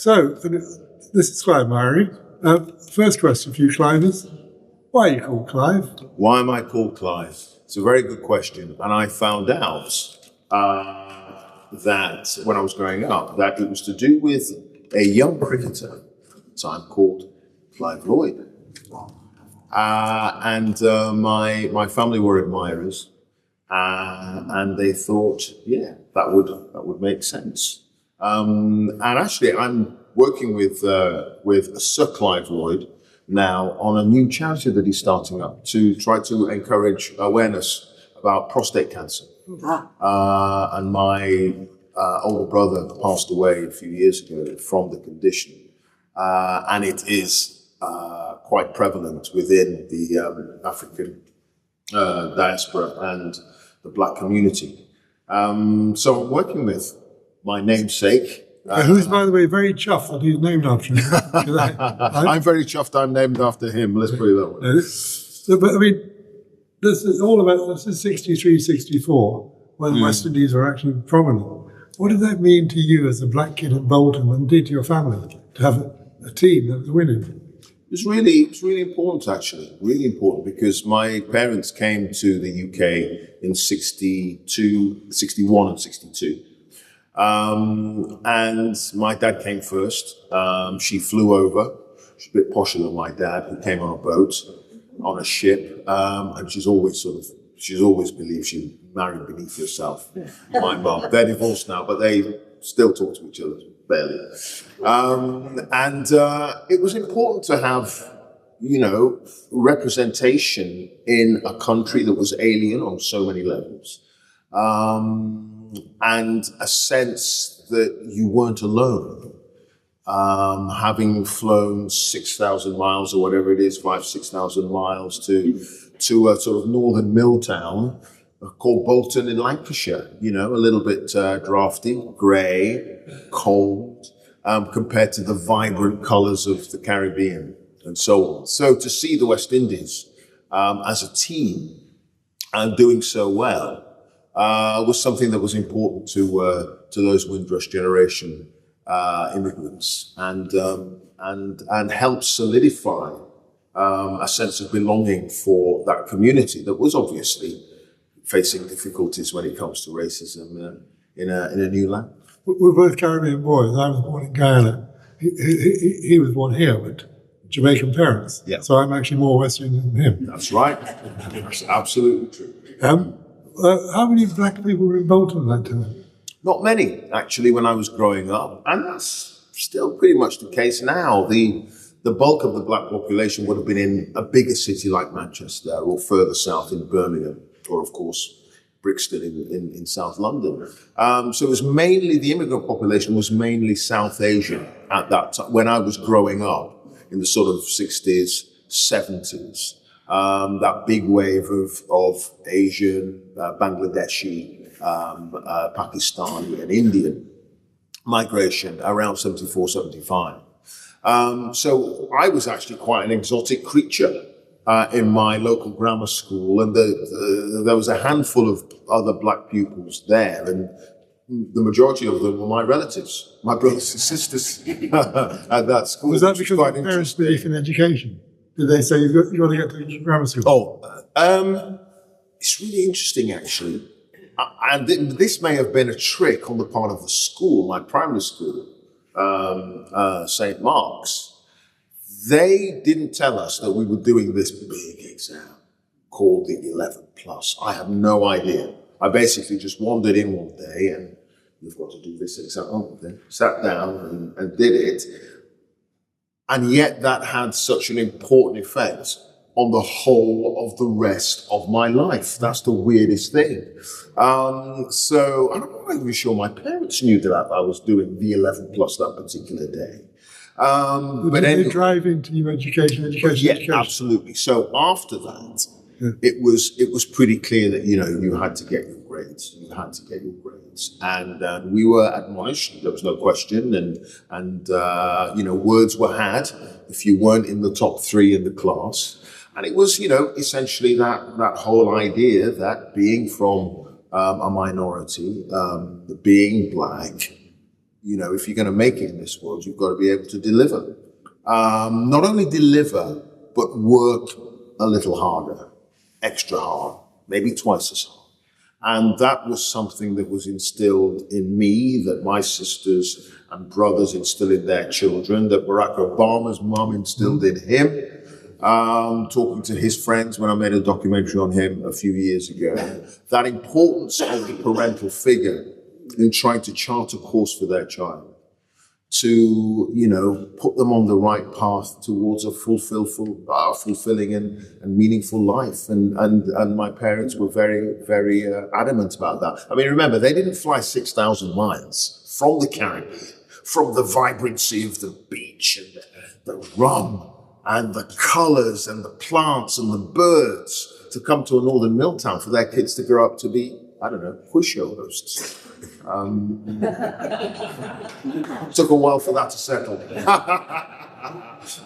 So, this is Clive, Myrie. First question for you, Clive, is why are you called Clive? Why am I called Clive? It's a very good question. And I found out that when I was growing up, that it was to do with a young cricketer at the time called Clive Lloyd. My family were admirers, and they thought, yeah, that would make sense. And actually, I'm working with Sir Clive Lloyd now on a new charity that he's starting up to try to encourage awareness about prostate cancer. And my older brother passed away a few years ago from the condition, and it is quite prevalent within the African diaspora and the Black community. So I'm working with my namesake. Who's, by the way, very chuffed that he's named after him. I'm very chuffed I'm named after him, let's put it that way. So, but I mean, this is 63, 64, when the West Indies were actually prominent. What did that mean to you as a black kid in Bolton, and did to your family, to have a team that was winning? It's really important, actually, really important, because my parents came to the UK in 61 and 62. And my dad came first. She flew over. She's a bit posher than my dad, who came on a boat, on a ship. And she's always believed she married beneath herself. My mum. They're divorced now, but they still talk to each other, barely. It was important to have, representation in a country that was alien on so many levels. And a sense that you weren't alone. Having flown 6,000 miles or whatever it is, 6,000 miles to a sort of northern mill town called Bolton in Lancashire, a little bit drafty, grey, cold, compared to the vibrant colours of the Caribbean and so on. So to see the West Indies as a team and doing so well was something that was important to those Windrush generation immigrants, and helped solidify a sense of belonging for that community that was obviously facing difficulties when it comes to racism in a new land. We're both Caribbean boys. I was born in Guyana. He was born here with Jamaican parents. Yeah. So I'm actually more West Indian than him. That's right. That's absolutely true. How many black people were in Bolton at that time? Not many, actually, when I was growing up. And that's still pretty much the case now. The bulk of the black population would have been in a bigger city like Manchester or further south in Birmingham, or, of course, Brixton in South London. So it was mainly, the immigrant population was mainly South Asian at that time, when I was growing up in the sort of 60s, 70s. That big wave of Asian, Bangladeshi, Pakistani and Indian migration around 74, 75. So I was actually quite an exotic creature in my local grammar school, and there was a handful of other black pupils there, and the majority of them were my relatives, my brothers and sisters at that school. Was that because of parents' belief in education? Did they say you've got to get to grammar school? It's really interesting, actually. And this may have been a trick on the part of the school, my primary school, St. Mark's. They didn't tell us that we were doing this big exam called the 11 plus. I have no idea. I basically just wandered in one day and you've got to do this exam. Okay. Sat down and did it. And yet that had such an important effect on the whole of the rest of my life. That's the weirdest thing. So I'm not even sure my parents knew that I was doing the 11 plus that particular day. But did they drive into your education? Yeah, absolutely. So after that, it was pretty clear that, you had to get your grades. You had to get your grades. And we were admonished, there was no question. And words were had if you weren't in the top 3 in the class. And it was, essentially that whole idea that being from a minority, being black, you know, if you're going to make it in this world, you've got to be able to deliver. Not only deliver, but work a little harder, extra hard, maybe twice as hard. And that was something that was instilled in me, that my sisters and brothers instilled in their children, that Barack Obama's mom instilled in him. Talking to his friends when I made a documentary on him a few years ago, that importance of the parental figure in trying to chart a course for their child, to, you know, put them on the right path towards a fulfilling and meaningful life. And my parents were very, very adamant about that. I mean, remember, they didn't fly 6,000 miles from the Caribbean, from the vibrancy of the beach and the rum and the colors and the plants and the birds, to come to a northern mill town for their kids to grow up to be, I don't know, quiz show hosts. Took a while for that to settle.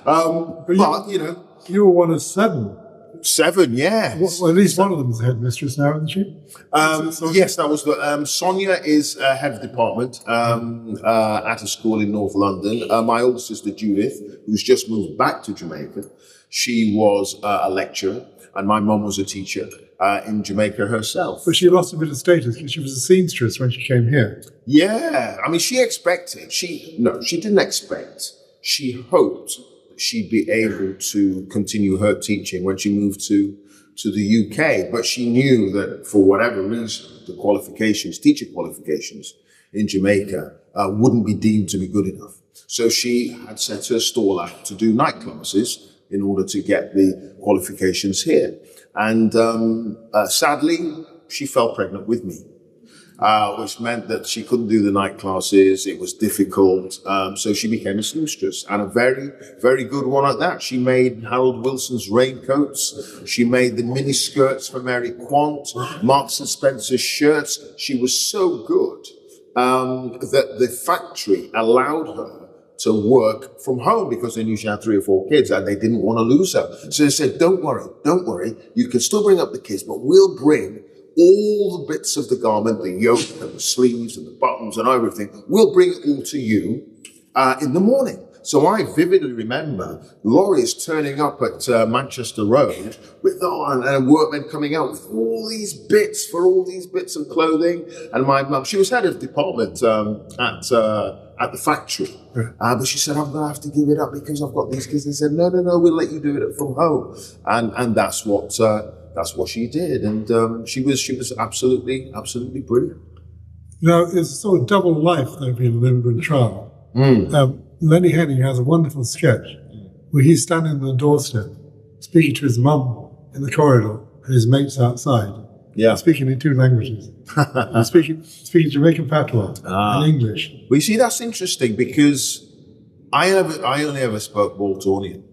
But, you know. You were one of 7. 7, yeah. Well, at least one of them is headmistress now, isn't she? Yes, that was the. Sonia is head of department at a school in North London. My older sister Judith, who's just moved back to Jamaica, she was a lecturer, and my mum was a teacher in Jamaica herself. But she lost a bit of status because she was a seamstress when she came here. Yeah, I mean, she expected. She didn't expect. She hoped she'd be able to continue her teaching when she moved to the UK. But she knew that for whatever reason, the teacher qualifications in Jamaica wouldn't be deemed to be good enough. So she had set her stall out to do night classes in order to get the qualifications here. And sadly, she fell pregnant with me. Which meant that she couldn't do the night classes. It was difficult. So she became a seamstress, and a very, very good one at that. She made Harold Wilson's raincoats. She made the mini skirts for Mary Quant, Marks and Spencer's shirts. She was so good that the factory allowed her to work from home because they knew she had 3 or 4 kids and they didn't want to lose her. So they said, don't worry. You can still bring up the kids, but we'll bring all the bits of the garment, the yoke and the sleeves and the buttons and everything, we'll bring it all to you in the morning. So I vividly remember lorries turning up at Manchester Road with and workmen coming out with all these bits of clothing. And my mum, she was head of department at the factory. But she said, I'm going to have to give it up because I've got these kids. They said, no, we'll let you do it from home. And that's what she did. And she was absolutely brilliant. Now, it's a sort of double life, though, being an immigrant child. Lenny Henning has a wonderful sketch where he's standing on the doorstep speaking to his mum in the corridor and his mates outside. Yeah. Speaking in 2 languages. speaking Jamaican patois and English. Well, you see, that's interesting because I only ever spoke Boltonian.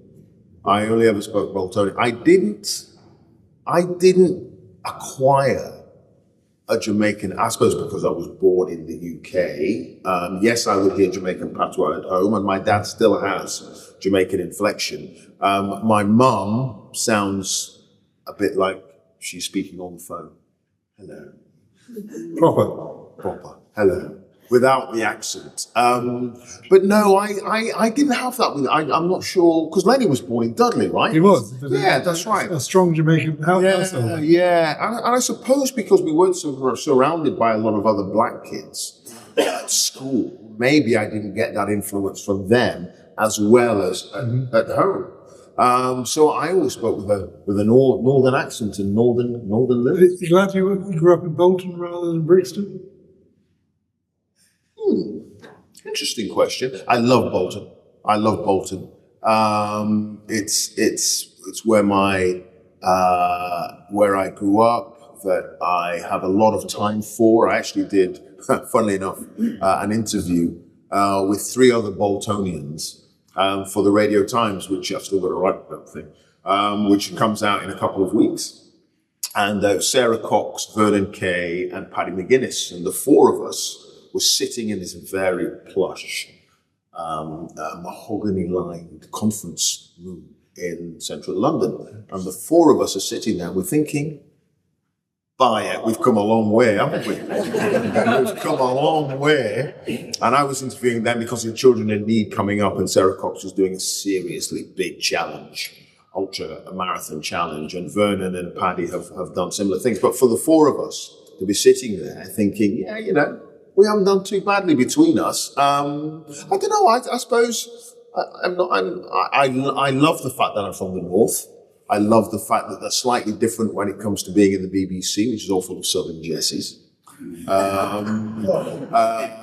I didn't acquire a Jamaican, I suppose because I was born in the UK. Yes, I would hear Jamaican patois at home, and my dad still has Jamaican inflection. My mum sounds a bit like she's speaking on the phone. Hello. Proper. Hello. Without the accent. But no, I didn't have that with I'm not sure, because Lenny was born in Dudley, right? He was. Yeah, that's right. A strong Jamaican household. Yeah. And I suppose because we weren't surrounded by a lot of other black kids at school, maybe I didn't get that influence from them as well as at home. So I always spoke with a northern accent and northern lyrics. Are you glad you grew up in Bolton rather than Brixton? Interesting question. I love Bolton. It's where where I grew up, that I have a lot of time for. I actually did, funnily enough, an interview with 3 other Boltonians for the Radio Times, which I've still got to write that thing, which comes out in a couple of weeks. And Sarah Cox, Vernon Kay, and Paddy McGuinness, and the 4 of us were sitting in this very plush, mahogany-lined conference room in central London. And the 4 of us are sitting there, we're thinking, But we've come a long way, haven't we? We've come a long way. And I was interviewing them because of Children in Need coming up, and Sarah Cox was doing a seriously big challenge, ultra marathon challenge, and Vernon and Paddy have done similar things. But for the four of us to be sitting there thinking, yeah, you know, we haven't done too badly between us. I don't know. I suppose I love the fact that I'm from the north. I love the fact that they're slightly different when it comes to being in the BBC, which is all full of Southern Jessies.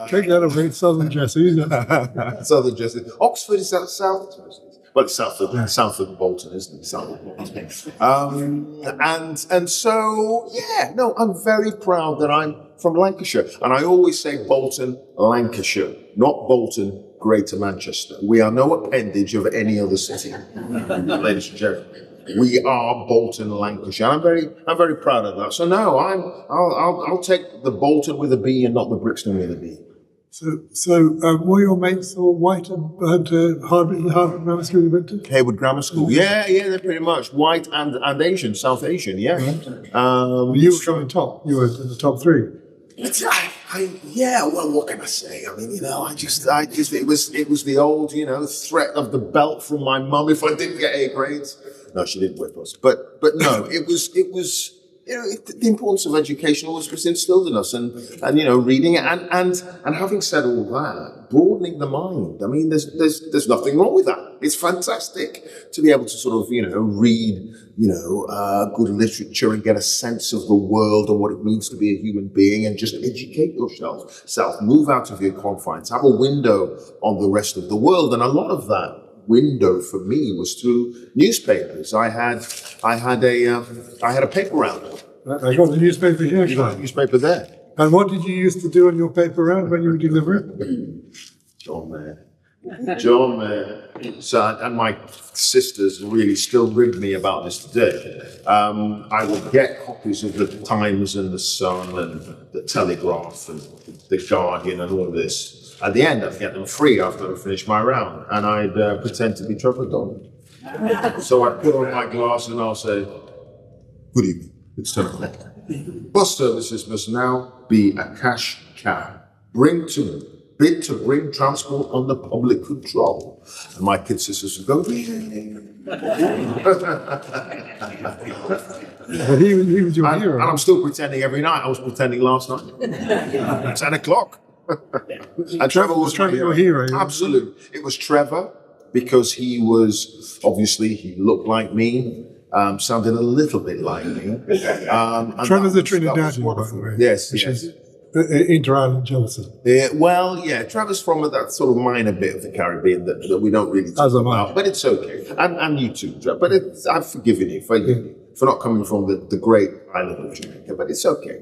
Take that away, Southern Jesse, isn't it? Southern Jessies. Oxford, is that south? Well, it's south of Bolton, isn't it? South of Bolton. And so, yeah, no, I'm very proud that I'm from Lancashire. And I always say Bolton, Lancashire, not Bolton, Greater Manchester. We are no appendage of any other city, ladies and gentlemen. We are Bolton, Lancashire. I'm very proud of that. So no, I'll take the Bolton with a B and not the Brixton with a B. So were your mates all white and Harvard Grammar School you went to? Hayward Grammar School. Yeah, they're pretty much white and Asian, South Asian. Yeah. Right. You were coming top. You were in the top three. Yeah, well, what can I say? I mean, you know, it was the old, you know, threat of the belt from my mum if I didn't get A grades. No, she didn't whip us. But no, it was, you know, the importance of education always was instilled in us, and you know, reading it, and having said all that, broadening the mind. I mean, there's nothing wrong with that. It's fantastic to be able to sort of, you know, read, you know, good literature and get a sense of the world and what it means to be a human being, and just educate yourself, move out of your confines, have a window on the rest of the world. And a lot of that window for me was through newspapers. I had a paper round. I got the newspaper here. You got a newspaper there. And what did you used to do on your paper round when you were delivering? John Mayer. So, and my sisters really still rig me about this today. I would get copies of the Times and the Sun and the Telegraph and the Guardian and all this. At the end, I'd get them free after I finished my round, and I'd pretend to be Trevor Donald. So I'd put on my glass and I'll say, "Good evening, it's 10 o'clock. Bus services must now be a cash cab. Bid to bring transport under public control." And my kid sisters would go, "Really?" He was your hero. And I'm still pretending every night. I was pretending last night. 10 o'clock. And Trevor was your hero. Absolutely. It was Trevor because he was, obviously, he looked like me, sounded a little bit like me. Trevor's a Trinidadian, by the way. Yes. Inter-island jealousy. Yeah, well, yeah, Trevor's from that sort of minor bit of the Caribbean that we don't really talk about, but it's okay. And you too, Trevor. But I've forgiven you for not coming from the great island of Jamaica, but it's okay.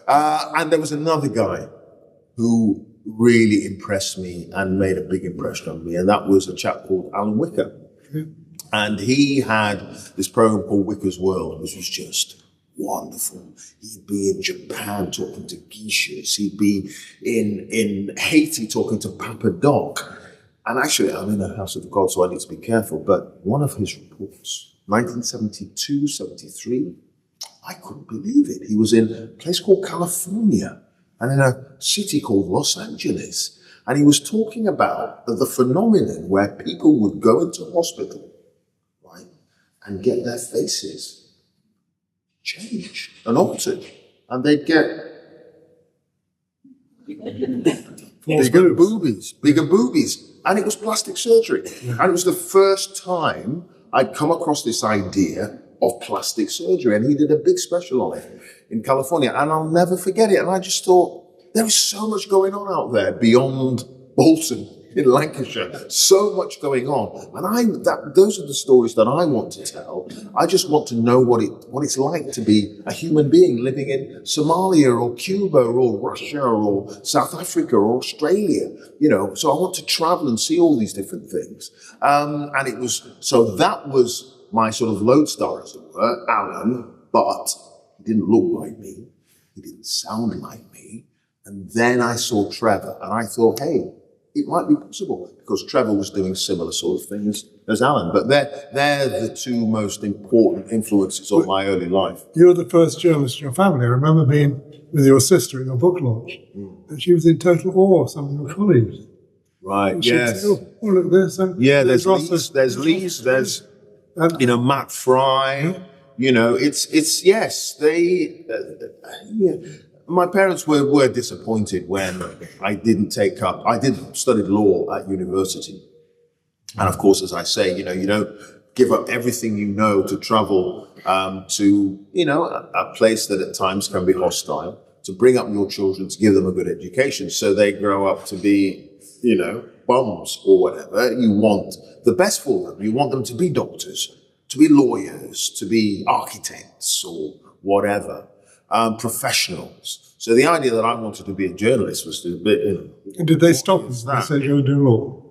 And there was another guy who really impressed me and made a big impression on me, and that was a chap called Alan Wicker. And he had this program called Wicker's World, which was just wonderful. He'd be in Japan talking to geishas. He'd be in Haiti talking to Papa Doc. And actually, I'm in the House of God, so I need to be careful. But one of his reports, 1972, 73, I couldn't believe it. He was in a place called California and in a city called Los Angeles. And he was talking about the phenomenon where people would go into hospital, right, and get their faces changed and altered, and they'd get bigger boobies, and it was plastic surgery. And it was the first time I'd come across this idea of plastic surgery, and he did a big special on it in California, and I'll never forget it. And I just thought, there is so much going on out there beyond Bolton in Lancashire, so much going on, and those are the stories that I want to tell. I just want to know what it's like to be a human being living in Somalia or Cuba or Russia or South Africa or Australia, you know. So I want to travel and see all these different things, and that was my sort of lodestar, as it were, Alan. But he didn't look like me, he didn't sound like me, and then I saw Trevor, and I thought, hey, it might be possible, because Trevor was doing similar sort of things as Alan. But they're the two most important influences of my early life. You're the first journalist in your family. I remember being with your sister in your book launch, and she was in total awe of some of your colleagues. Right, And she'd yes. say, oh, look, there's some... Yeah, there's Ross, Lees, there's Matt Fry. You know, it's yes, they. Yeah. My parents were disappointed when I didn't take up. I did study law at university, and of course, as I say, you don't give up everything you know to travel to a place that at times can be hostile, to bring up your children, to give them a good education, so they grow up to be bums or whatever. You want the best for them. You want them to be doctors, to be lawyers, to be architects or whatever, professionals. So the idea that I wanted to be a journalist was to be. And did they stop you? They said you were doing law.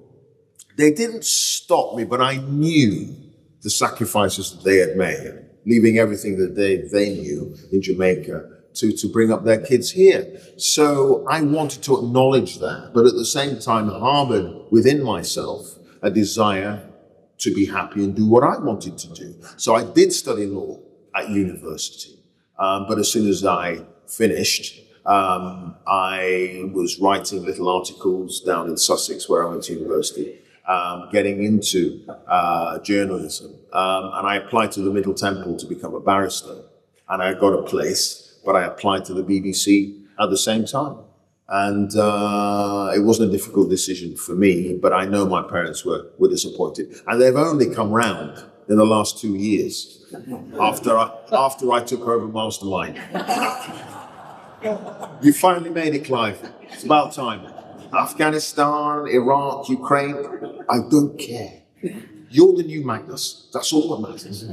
They didn't stop me, but I knew the sacrifices that they had made, leaving everything that they knew in Jamaica to bring up their kids here. So I wanted to acknowledge that, but at the same time harbored within myself a desire to be happy and do what I wanted to do. So I did study law at university, but as soon as I finished, I was writing little articles down in Sussex, where I went to university, getting into journalism. And I applied to the Middle Temple to become a barrister, and I got a place, but I applied to the BBC at the same time. And it wasn't a difficult decision for me, but I know my parents were disappointed. And they've only come round in the last 2 years after I took over Mastermind. You finally made it, Clive. It's about time. Afghanistan, Iraq, Ukraine, I don't care. You're the new Magnus. That's all that matters.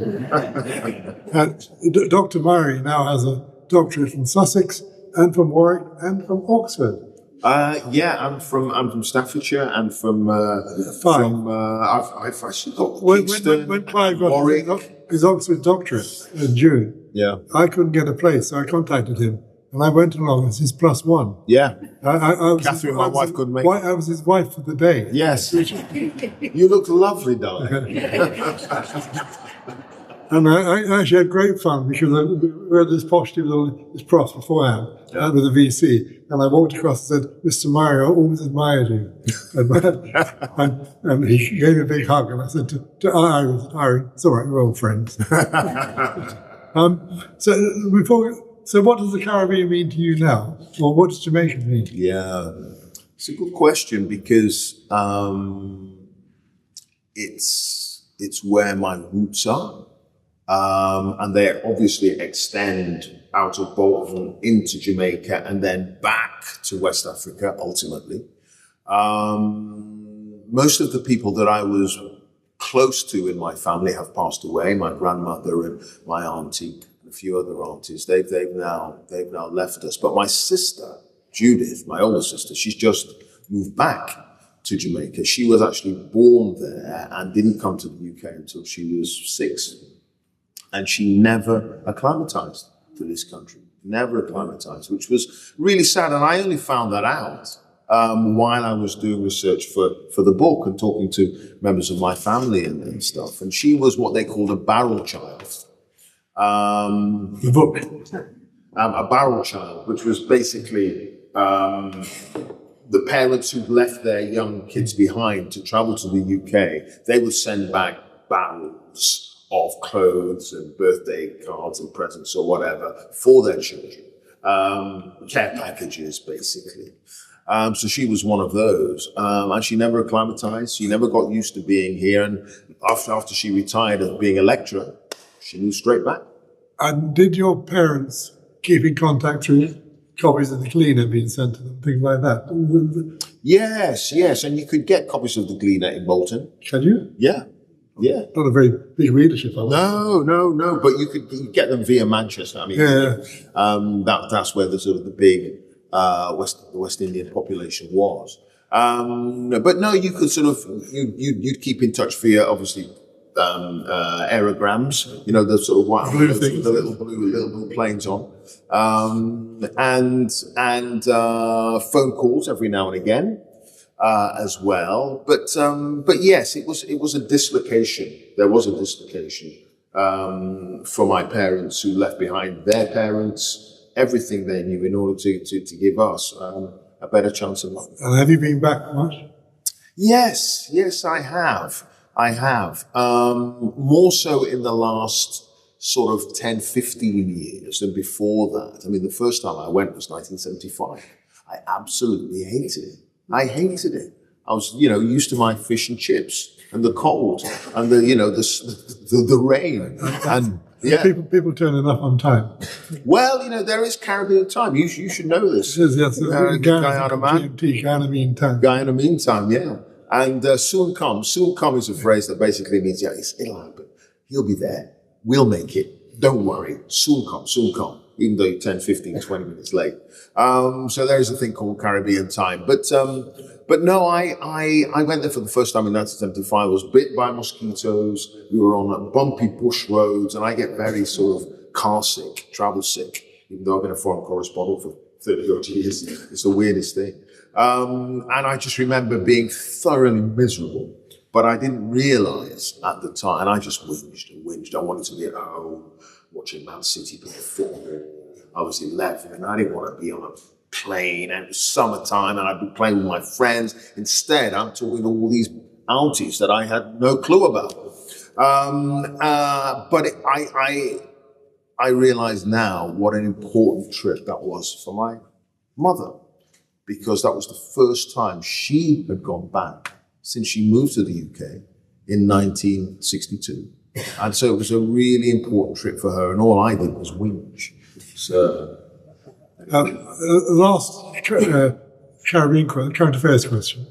Dr. Myrie now has a doctorate from Sussex and from Warwick and from Oxford. I'm from Staffordshire and from I've actually got Kingston, when Clive got Warwick. his Oxford doctorate in June, I couldn't get a place, so I contacted him. And I went along as his +1. Yeah. I was Catherine, my wife, couldn't make it. I was his wife for the day. Yes. You look lovely, darling. And I actually had great fun because we had this posh with all this pros beforehand with a VC. And I walked across and said, Mr. Myrie, I always admired you. and he gave me a big hug. And I said to Myrie, it's all right, we're all friends. So what does the Caribbean mean to you now? Or what does Jamaica mean? Yeah, it's a good question, because it's where my roots are. And they obviously extend out of Bolton into Jamaica and then back to West Africa, ultimately. Most of the people that I was close to in my family have passed away. My grandmother and my auntie, a few other aunties, they've now left us. But my sister, Judith, my older sister, she's just moved back to Jamaica. She was actually born there and didn't come to the UK until she was 6. And she never acclimatized to this country, never acclimatized, which was really sad. And I only found that out while I was doing research for the book and talking to members of my family and stuff. And she was what they called a barrel child. The book. A barrel child, which was basically the parents who'd left their young kids behind to travel to the UK. They would send back barrels of clothes and birthday cards and presents or whatever for their children. Care packages, basically. So she was one of those. And she never acclimatized. She never got used to being here. And after she retired of being a lecturer, she moved straight back. And did your parents keep in contact through copies of the Gleaner being sent to them, things like that? Yes. And you could get copies of the Gleaner in Bolton. Can you? Yeah. Not a very big readership, I No. But you could get them via Manchester. I mean, that's where the sort of the big West Indian population was. But no, you could sort of you'd keep in touch via obviously aerograms. The sort of white blue things things. with the little blue planes on, and phone calls every now and again. as well. But yes, it was a dislocation. There was a dislocation for my parents, who left behind their parents, everything they knew, in order to give us a better chance of life. And have you been back much? Yes, I have. More so in the last sort of 10, 15 years than before that. I mean, the first time I went was 1975. I absolutely hated it. I hated it. I was, used to my fish and chips and the cold and the rain. And yeah. People turning up on time. Well, there is Caribbean time. You should know this. Yes, Guyana man. GMT, Guyana Mean Time. Guyana Mean Time, yeah. And soon come. Soon come is a phrase that basically means, it'll happen. He'll be there. We'll make it. Don't worry. Soon come. Even though you're 10, 15, 20 minutes late. So there is a thing called Caribbean time. But no, I went there for the first time in 1975. I was bit by mosquitoes. We were on bumpy bush roads, and I get very sort of car sick, travel sick, even though I've been a foreign correspondent for 30 odd years. It's the weirdest thing. And I just remember being thoroughly miserable. But I didn't realize at the time, and I just whinged. I wanted to be at home watching Man City play football. I was 11 and I didn't want to be on a plane, and it was summertime and I'd be playing with my friends. Instead, I'm talking to all these aunties that I had no clue about. But I realize now what an important trip that was for my mother, because that was the first time she had gone back since she moved to the UK in 1962. And so it was a really important trip for her, and all I did was whinge. So, last Caribbean current affairs question.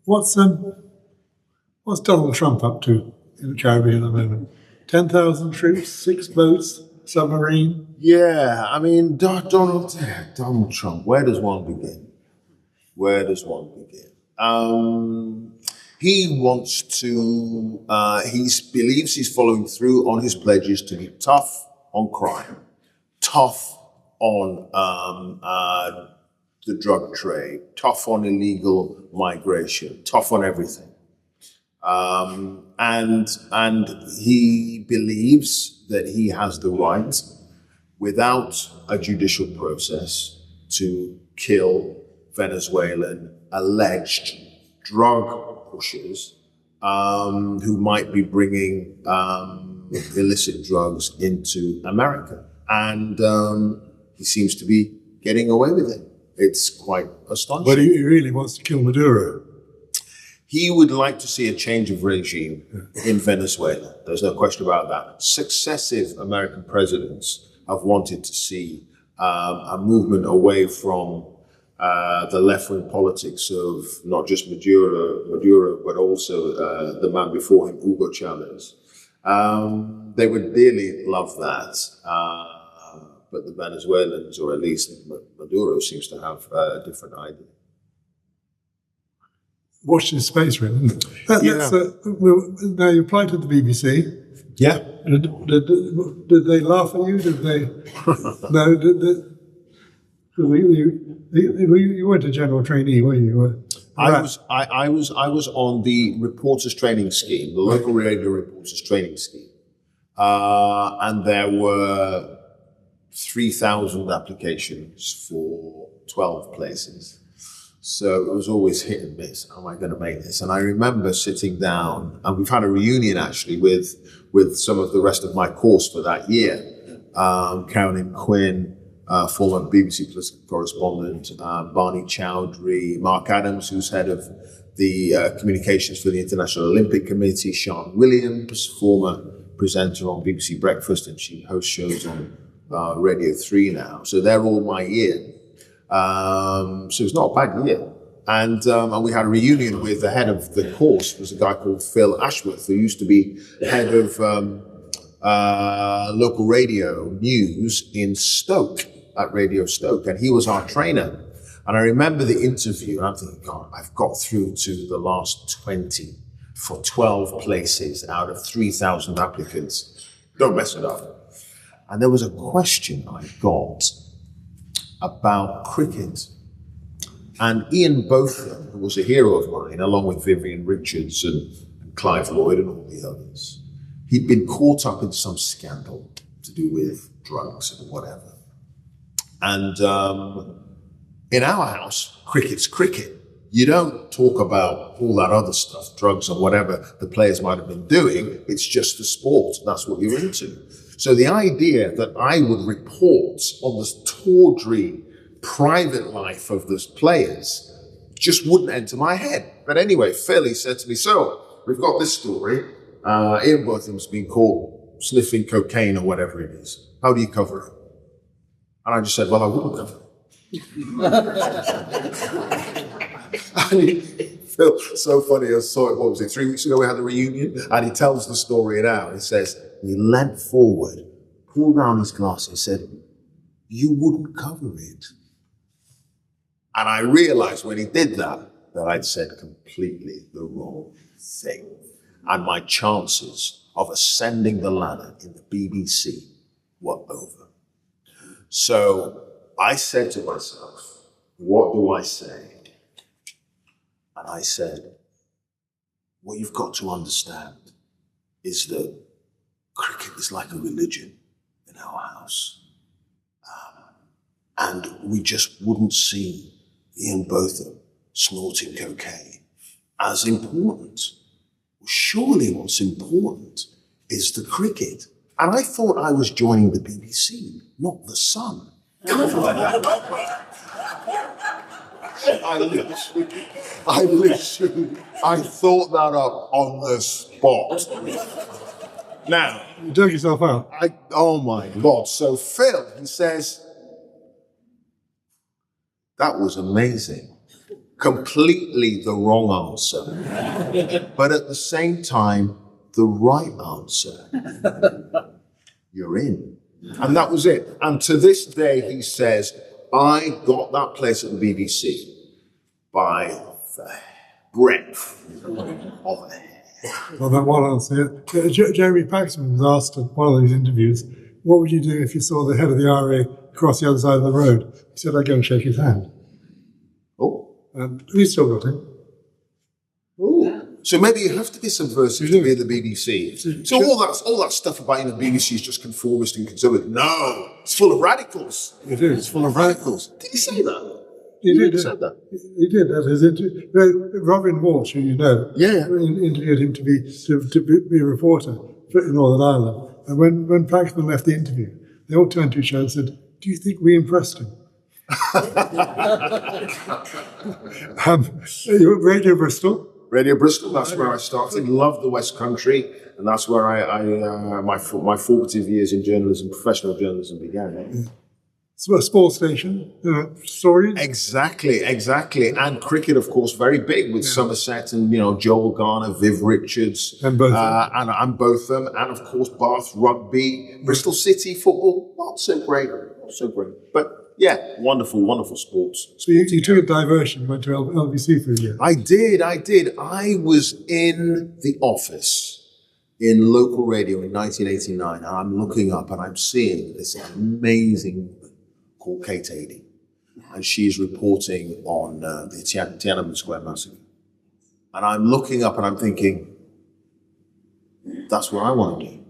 What's Donald Trump up to in the Caribbean at the moment? 10,000 troops, 6 boats, submarine? Yeah, I mean, Donald Trump, where does one begin? He wants to, he believes he's following through on his pledges to be tough on crime, tough on the drug trade, tough on illegal migration, tough on everything. And he believes that he has the right, without a judicial process, to kill Venezuelan alleged drug pushers who might be bringing illicit drugs into America. And he seems to be getting away with it. It's quite astonishing. But he really wants to kill Maduro. He would like to see a change of regime in Venezuela. There's no question about that. Successive American presidents have wanted to see a movement away from the left-wing politics of not just Maduro, but also the man before him, Hugo Chavez. They would dearly love that. But the Venezuelans, or at least Maduro, seems to have a different idea. Watch this space, really. Now, you applied to the BBC. Yeah. Did they laugh at you? Did they? No. You weren't a general trainee, were you? I was on the reporters training scheme, the local radio reporters training scheme, and there were 3,000 applications for 12 places. So it was always hit and miss. Am I going to make this? And I remember sitting down, and we've had a reunion actually with some of the rest of my course for that year. Carolyn Quinn, former BBC political correspondent, Barney Chowdhury, Mark Adams, who's head of the communications for the International Olympic Committee, Sean Williams, former presenter on BBC Breakfast, and she hosts shows on Radio 3 now. So they're all my year. So it's not a bad year. And we had a reunion with the head of the course, was a guy called Phil Ashworth, who used to be head of local radio news in Stoke, at Radio Stoke, and he was our trainer. And I remember the interview, and I'm thinking, God, I've got through to the last 20 for 12 places out of 3,000 applicants. Don't mess it up. And there was a question I got about cricket. And Ian Botham, who was a hero of mine, along with Vivian Richards and Clive Lloyd and all the others, he'd been caught up in some scandal to do with drugs and whatever. And in our house, cricket's cricket. You don't talk about all that other stuff, drugs and whatever the players might have been doing. It's just the sport. That's what you're into. So the idea that I would report on the tawdry private life of those players just wouldn't enter my head. But anyway, Phil, he said to me, so we've got this story. Ian Botham's been caught sniffing cocaine or whatever it is. How do you cover it? And I just said, well, I wouldn't cover it. And he felt so funny. I saw it, what was it, 3 weeks ago we had a reunion, and he tells the story now. He says, he leant forward, pulled down his glasses, and said, you wouldn't cover it. And I realized when he did that I'd said completely the wrong thing. And my chances of ascending the ladder in the BBC were over. So I said to myself, what do I say? And I said, what you've got to understand is that cricket is like a religion in our house. And we just wouldn't see Ian Botham snorting cocaine as important. Surely what's important is the cricket. And I thought I was joining the BBC, not the Sun. I thought that up on the spot. Now, You dug yourself out. oh my God. So Phil, he says, that was amazing. Completely the wrong answer. But at the same time, the right answer. You're in. And that was it. And to this day, he says, I got that place at the BBC by the breadth of a hair. Well, that one answer. Jeremy Paxman was asked at one of these interviews, what would you do if you saw the head of the RA across the other side of the road? He said, I'd go and shake his hand. Oh. We still got him. Oh. So maybe you have to be subversive to be at the BBC. So all that stuff about the BBC is just conformist and conservative. No, it's full of radicals. It is. It's full of radicals. Did he say that? He did. Said that. He did. At his interview. Robin Walsh, who you know, interviewed him to be a reporter in Northern Ireland. And when Paxman left the interview, they all turned to each other and said, do you think we impressed him? Radio Bristol. Radio Bristol, that's where I started. Loved the West Country, and that's where my formative years in journalism, professional journalism began. It's a sports station, stories. Exactly. And cricket, of course, very big with Somerset and, Joel Garner, Viv Richards. And Botham. And Botham. And, of course, Bath Rugby, Bristol City football. Not so great. But, yeah, wonderful sports. So you took a diversion, went to LBC for a year. I did. I was in the office in local radio in 1989, and I'm looking up and I'm seeing this amazing woman called Kate Adie, and she's reporting on the Tiananmen Square massacre. And I'm looking up and I'm thinking, that's what I want to do.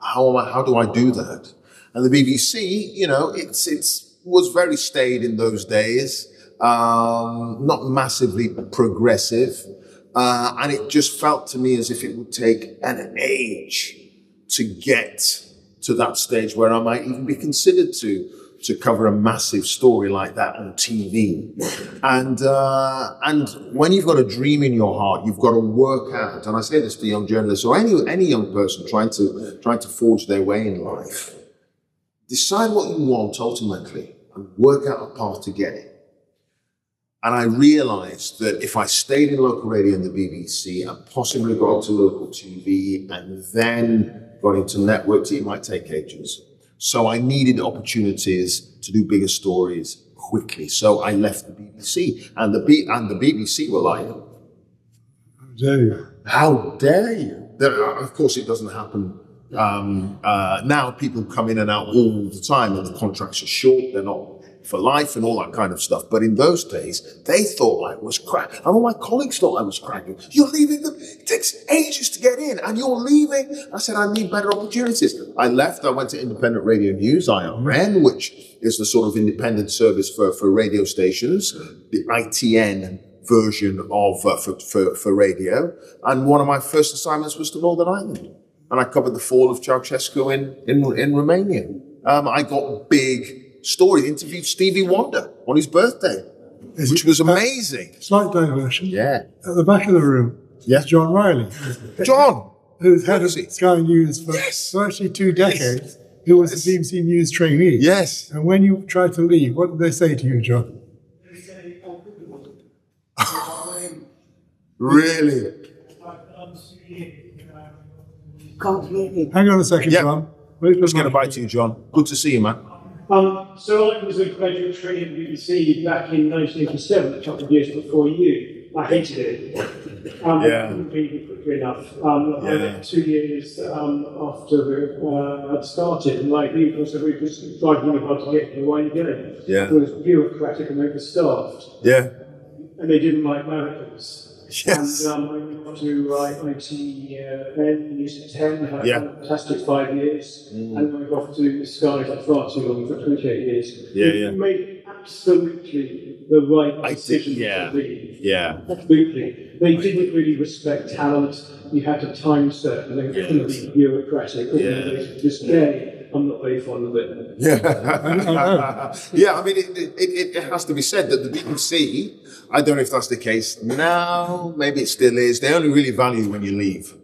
How do I do that? And the BBC, it was very staid in those days, not massively progressive, and it just felt to me as if it would take an age to get to that stage where I might even be considered to cover a massive story like that on TV. And when you've got a dream in your heart, you've got to work out, and I say this to young journalists or any young person trying to forge their way in life. Decide what you want ultimately and work out a path to get it. And I realized that if I stayed in local radio and the BBC and possibly got into local TV and then got into network TV, it might take ages. So I needed opportunities to do bigger stories quickly. So I left the BBC, and the BBC were like, How dare you? How dare you? Of course, it doesn't happen. Now people come in and out all the time, and the contracts are short. They're not for life and all that kind of stuff. But in those days, they thought I was crack. And all my colleagues thought I was cracking. You're leaving them. It takes ages to get in and you're leaving. I said, I need better opportunities. I left. I went to Independent Radio News, IRN, which is the sort of independent service for radio stations, the ITN version of for radio. And one of my first assignments was to Northern Ireland. And I covered the fall of Ceausescu in Romania. I got big story, interviewed Stevie Wonder on his birthday, which was amazing. Slight diversion. Yeah. At the back of the room is John Riley. John! Who's head of Sky News for actually 2 decades, who was the BBC News trainee. Yes. And when you tried to leave, what did they say to you, John? Really? Hang on a second, John. Let's get a bite to you, John. Good to see you, man. So I was a graduate trainee at the BBC back in 1987, a couple of years before you. I hated it. I couldn't read it quickly enough. I left 2 years after I'd started, and like you, because we was driving me hard to get here. Why are you going? Yeah. It was bureaucratic and overstaffed. Yeah. And they didn't like Americans. Yes. And I went to ITN News at 10, had a fantastic 5 years, and then I went off to Sky for far too long, for 28 years. Yeah. Made absolutely the right decision to leave. Yeah. Absolutely. They didn't really respect talent. You had to time certain. They couldn't be bureaucratic. Just I'm not very fond of it. Yeah, I mean, it has to be said that the BBC, I don't know if that's the case now, maybe it still is, they only really value you when you leave.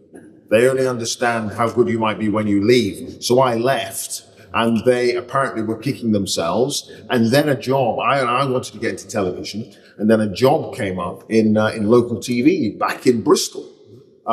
They only understand how good you might be when you leave. So I left, and they apparently were kicking themselves, and then a job, I wanted to get into television, and then a job came up in local TV back in Bristol. They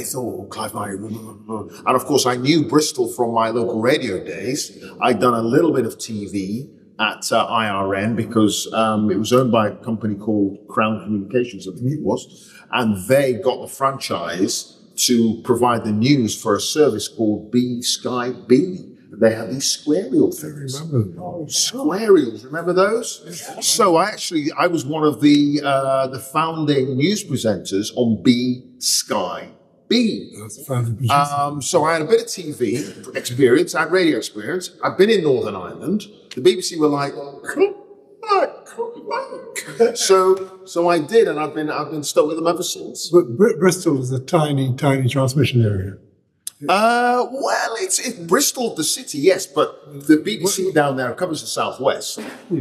thought, Clive, and of course I knew Bristol from my local radio days. I'd done a little bit of TV at IRN because it was owned by a company called Crown Communications, I think it was, and they got the franchise to provide the news for a service called Sky B. They had these square reel things. I remember them. Oh, square reels, remember those? So I was one of the founding news presenters on Sky B. So I had a bit of TV experience, I had radio experience. I've been in Northern Ireland. The BBC were like, come back. So I did, and I've been stuck with them ever since. But Bristol is a tiny, tiny transmission area. Well, it's Bristol, the city, yes, but the BBC down there covers the southwest,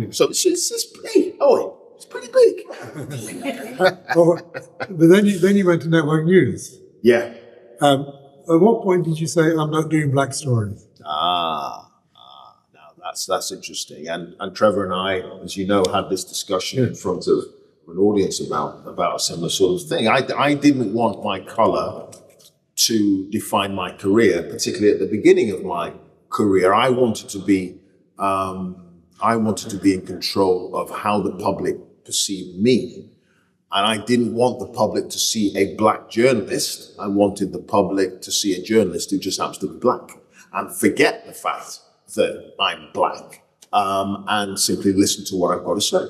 so it's pretty. Oh, it's pretty big. But then you went to Network News. Yeah. At what point did you say, "I'm not doing black stories"? Now that's interesting. And Trevor and I, as you know, had this discussion in front of an audience about a similar sort of thing. I didn't want my colour to define my career, particularly at the beginning of my career. I wanted to be in control of how the public perceived me. And I didn't want the public to see a black journalist. I wanted the public to see a journalist who just happens to be black and forget the fact that I'm black, and simply listen to what I've got to say.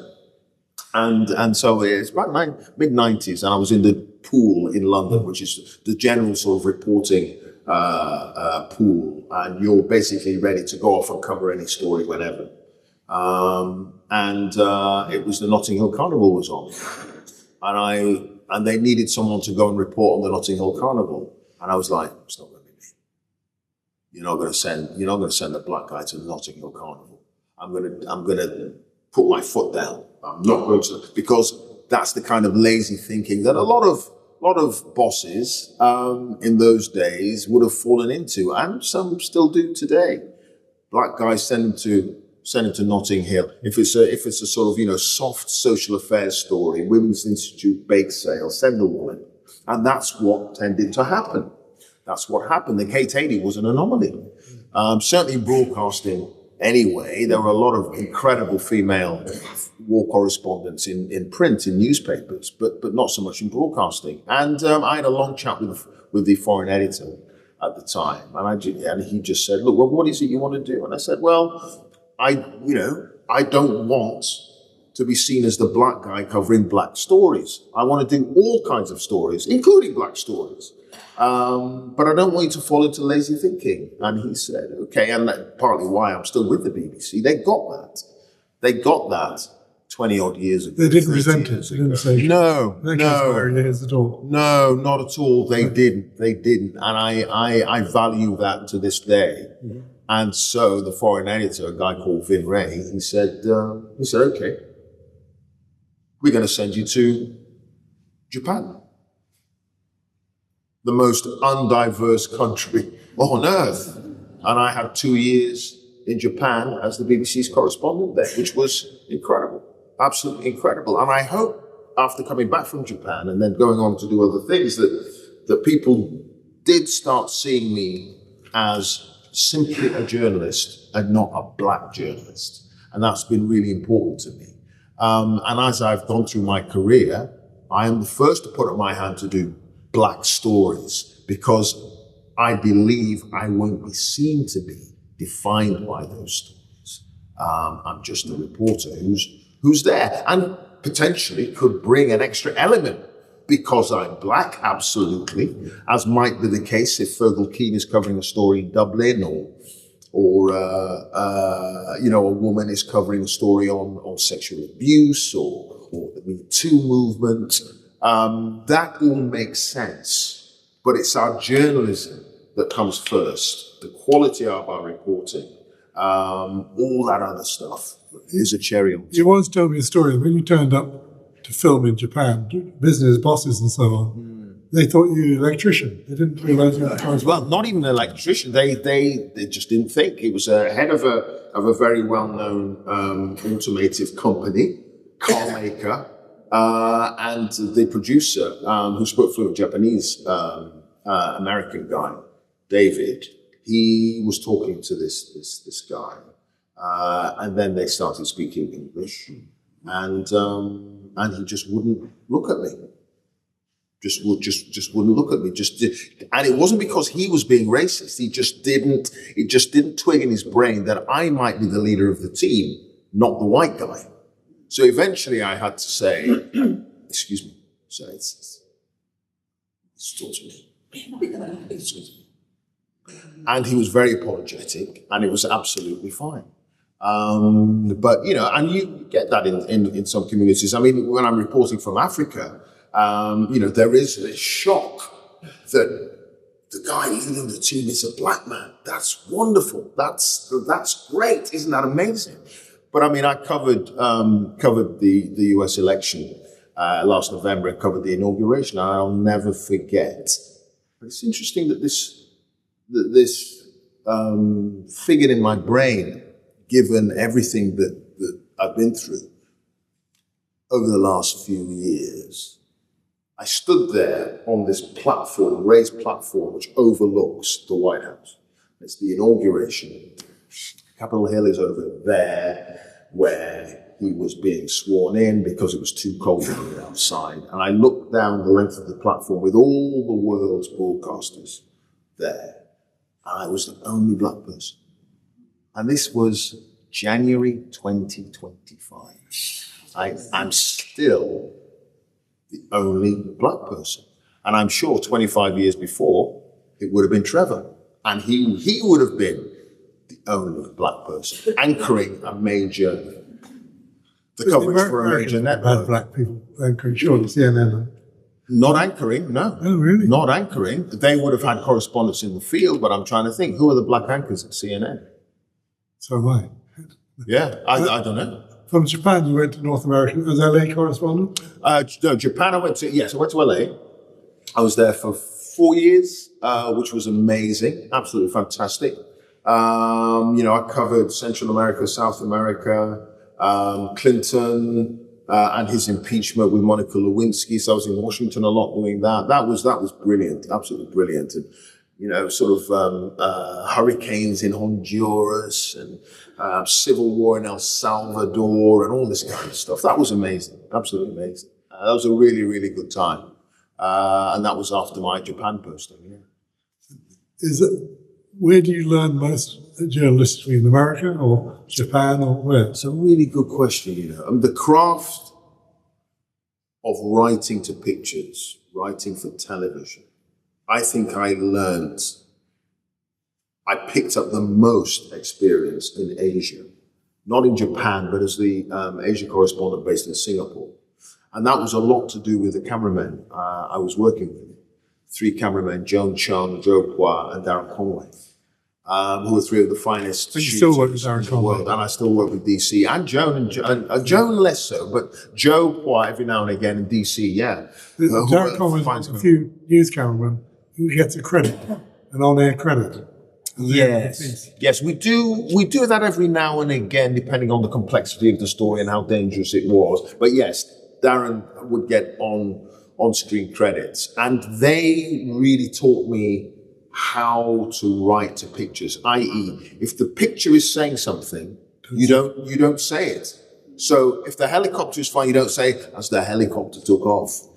And so it's about mid-90s, and I was in the pool in London, which is the general sort of reporting pool, and you're basically ready to go off and cover any story whenever. It was the Notting Hill Carnival was on, and they needed someone to go and report on the Notting Hill Carnival, and I was like, it's not going to be me. You're not going to send a black guy to the Notting Hill Carnival. I'm going to put my foot down. I'm not going to, because that's the kind of lazy thinking that a lot of bosses in those days would have fallen into, and some still do today. Black guys send them to Notting Hill. If it's a sort of soft social affairs story, Women's Institute bake sale, send the woman, and that's what tended to happen. That's what happened. The Kate 80 was an anomaly. Certainly in broadcasting. Anyway, there were a lot of incredible female war correspondents in print, in newspapers, but not so much in broadcasting. And I had a long chat with the foreign editor at the time, and he just said, "Look, what is it you want to do?" And I said, "Well, I don't want to be seen as the black guy covering black stories. I want to do all kinds of stories, including black stories. But I don't want you to fall into lazy thinking. And he said, okay, and that's partly why I'm still with the BBC. They got that. They got that 20 odd years ago. They didn't resent it. They didn't say, no, years at all. No, not at all. They didn't. They didn't. And I value that to this day. Mm-hmm. And so the foreign editor, a guy called Myrie, he said, okay, we're going to send you to Japan, the most undiverse country on earth. And I had 2 years in Japan as the BBC's correspondent there, which was incredible, absolutely incredible. And I hope after coming back from Japan and then going on to do other things that people did start seeing me as simply a journalist and not a black journalist. And that's been really important to me. And as I've gone through my career, I am the first to put up my hand to do black stories because I believe I won't be seen to be defined by those stories. I'm just a reporter who's there and potentially could bring an extra element because I'm black, absolutely, as might be the case if Fergal Keane is covering a story in Dublin or a woman is covering a story on sexual abuse or the Me Too movement. That all makes sense, but it's our journalism that comes first. The quality of our reporting, all that other stuff is a cherry on top. You once told me a story when you turned up to film in Japan, business bosses and so on. They thought you were an electrician. They didn't realize you were a correspondent. Well, not even an electrician. They just didn't think. It was a head of a very well-known automotive company, car maker, and the producer who spoke fluent Japanese, American guy, David. He was talking to this guy, and then they started speaking English, and he just wouldn't look at me. Just wouldn't look at me. And it wasn't because he was being racist. It just didn't twig in his brain that I might be the leader of the team, not the white guy. So eventually I had to say, excuse me, so it's talk to me. And he was very apologetic and it was absolutely fine. But, and you get that in some communities. I mean, when I'm reporting from Africa, there is this shock that the guy leading the team is a black man. That's wonderful. That's great. Isn't that amazing? But I mean, I covered the US election last November and covered the inauguration. And I'll never forget. But it's interesting that this figured in my brain, given everything that I've been through over the last few years. I stood there on this platform, raised platform, which overlooks the White House. It's the inauguration. Capitol Hill is over there, where he was being sworn in because it was too cold to be outside. And I looked down the length of the platform with all the world's broadcasters there. And I was the only black person. And this was January 2025. I'm still the only black person. And I'm sure 25 years before, it would have been Trevor. And he would have been the only black person anchoring the coverage for a major network. Bad black people anchoring, surely CNN. Not anchoring, no. Oh, really? Not anchoring. They would have had correspondents in the field, but I'm trying to think, who are the black anchors at CNN? So am I. Yeah, I don't know. From Japan, you went to North America as LA correspondent? No, Japan, I went to LA. I was there for 4 years, which was amazing, absolutely fantastic. I covered Central America, South America, Clinton, and his impeachment with Monica Lewinsky. So I was in Washington a lot doing that. That was brilliant, absolutely brilliant. And, hurricanes in Honduras and civil war in El Salvador and all this kind of stuff. That was amazing, absolutely amazing. That was a really, really good time. And that was after my Japan posting, yeah. Where do you learn most journalistically, in America or Japan or where? It's a really good question, you know. The craft of writing to pictures, writing for television, I think I picked up the most experience in Asia, not in Japan, but as the Asia correspondent based in Singapore. And that was a lot to do with the cameramen I was working with. 3 cameramen, Joan Chung, Joe Pua, and Darren Conway, who were 3 of the finest. So you still work with Darren Conway? And I still work with DC, and Joan, and Joan less so, but Joe Pua every now and again in DC, yeah. Darren Conway is a few news cameramen who gets a credit, an on-air credit. Yes, we do that every now and again, depending on the complexity of the story and how dangerous it was. But yes, Darren would get on-screen credits, and they really taught me how to write to pictures. I.e., if the picture is saying something, you don't say it. So if the helicopter is flying, you don't say, "As the helicopter took off."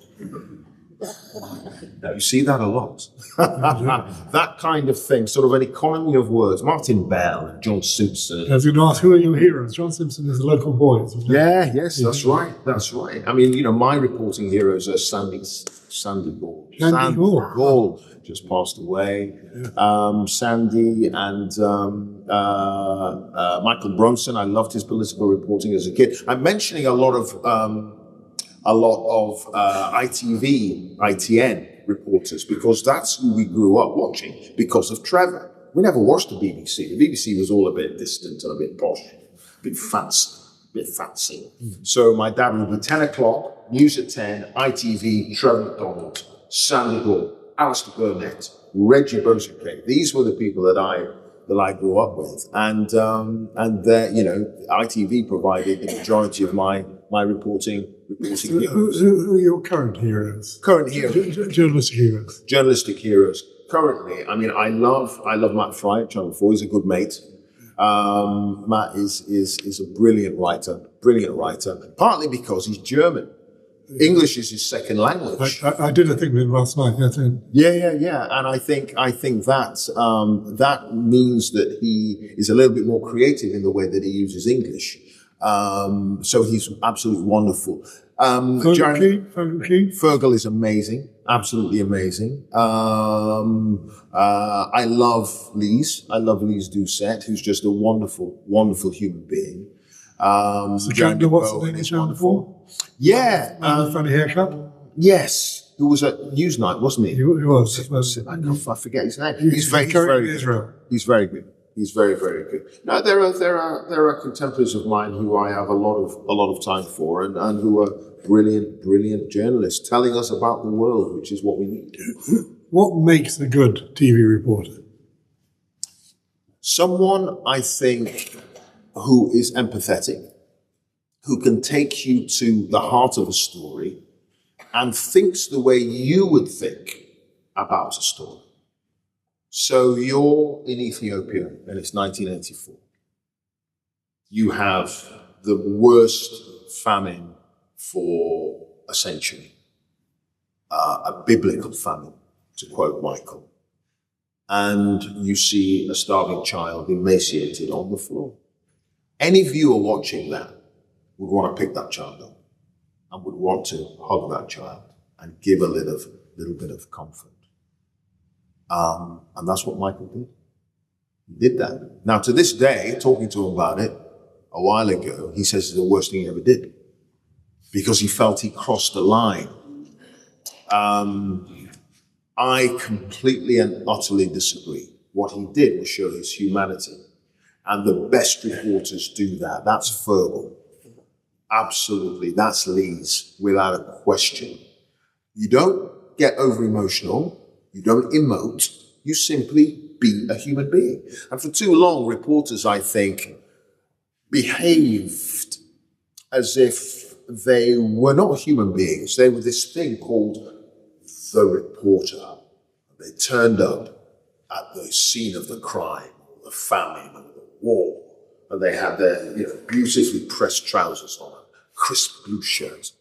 Now, you see that a lot. That kind of thing, sort of an economy of words. Martin Bell and John Simpson. I was going to ask, who are your heroes? John Simpson is a local boy, isn't he? Yes, that's right. I mean, you know, my reporting heroes are Sandy Gall. Sandy Gall just passed away. Sandy and Michael Bronson. I loved his political reporting as a kid. I'm mentioning a lot of ITV, ITN reporters, because that's who we grew up watching because of Trevor. We never watched the BBC. The BBC was all a bit distant and a bit posh, a bit fancy. So my dad would be 10 o'clock, news at 10, ITV, Trevor McDonald, Sandy Gall, Alistair Burnett, Reggie Bosuke. These were the people that I grew up with. And you know, ITV provided the majority of my reporting heroes. Who are your current heroes? Journalistic heroes. Journalistic heroes. Currently, I mean, I love Matt Fry at Channel 4. He's a good mate. Matt is a brilliant writer, partly because he's German. English is his second language. I did a thing with him last night. Yeah. And I think that means that he is a little bit more creative in the way that he uses English. So he's absolutely wonderful. Fergal is amazing, absolutely amazing. I love Lise Doucette, who's just a wonderful, wonderful human being. So Jeremy Watson is Channel 4? Yeah. Funny haircut? Yes. Who was at Newsnight, wasn't he? He was. I forget his name. He's very good. He's very good. He's very, very good. No, there are contemporaries of mine who I have a lot of time for, and who are brilliant journalists telling us about the world, which is what we need. What makes a good TV reporter? Someone, I think, who is empathetic, who can take you to the heart of a story and thinks the way you would think about a story. So you're in Ethiopia and it's 1984. You have the worst famine for a century, a biblical famine, to quote Michael. And you see a starving child emaciated on the floor. Any viewer watching that would want to pick that child up and would want to hug that child and give a little bit of comfort. And that's what Michael did. He did that. Now, to this day, talking to him about it a while ago, he says it's the worst thing he ever did because he felt he crossed the line. I completely and utterly disagree. What he did was show his humanity. And the best reporters do that. That's Fergal. Absolutely. That's Lise, without a question. You don't get over-emotional. You don't emote. You simply be a human being. And for too long, reporters, I think, behaved as if they were not human beings. They were this thing called the reporter. They turned up at the scene of the crime, the famine, or the war, and they had their beautifully pressed trousers on, a crisp blue shirt,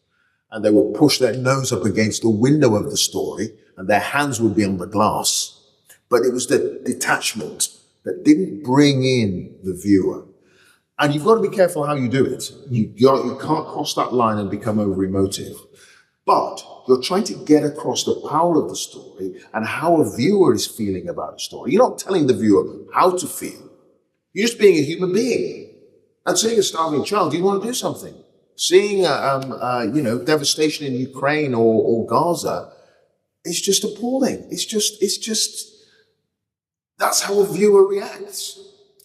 and they would push their nose up against the window of the story, and their hands would be on the glass, But it was the detachment that didn't bring in the viewer. And you've got to be careful how you do it. You can't cross that line and become over-emotive. But you're trying to get across the power of the story and how a viewer is feeling about the story. You're not telling the viewer how to feel. You're just being a human being. And seeing a starving child, you want to do something. Seeing, devastation in Ukraine or Gaza, it's just appalling. It's just, that's how a viewer reacts.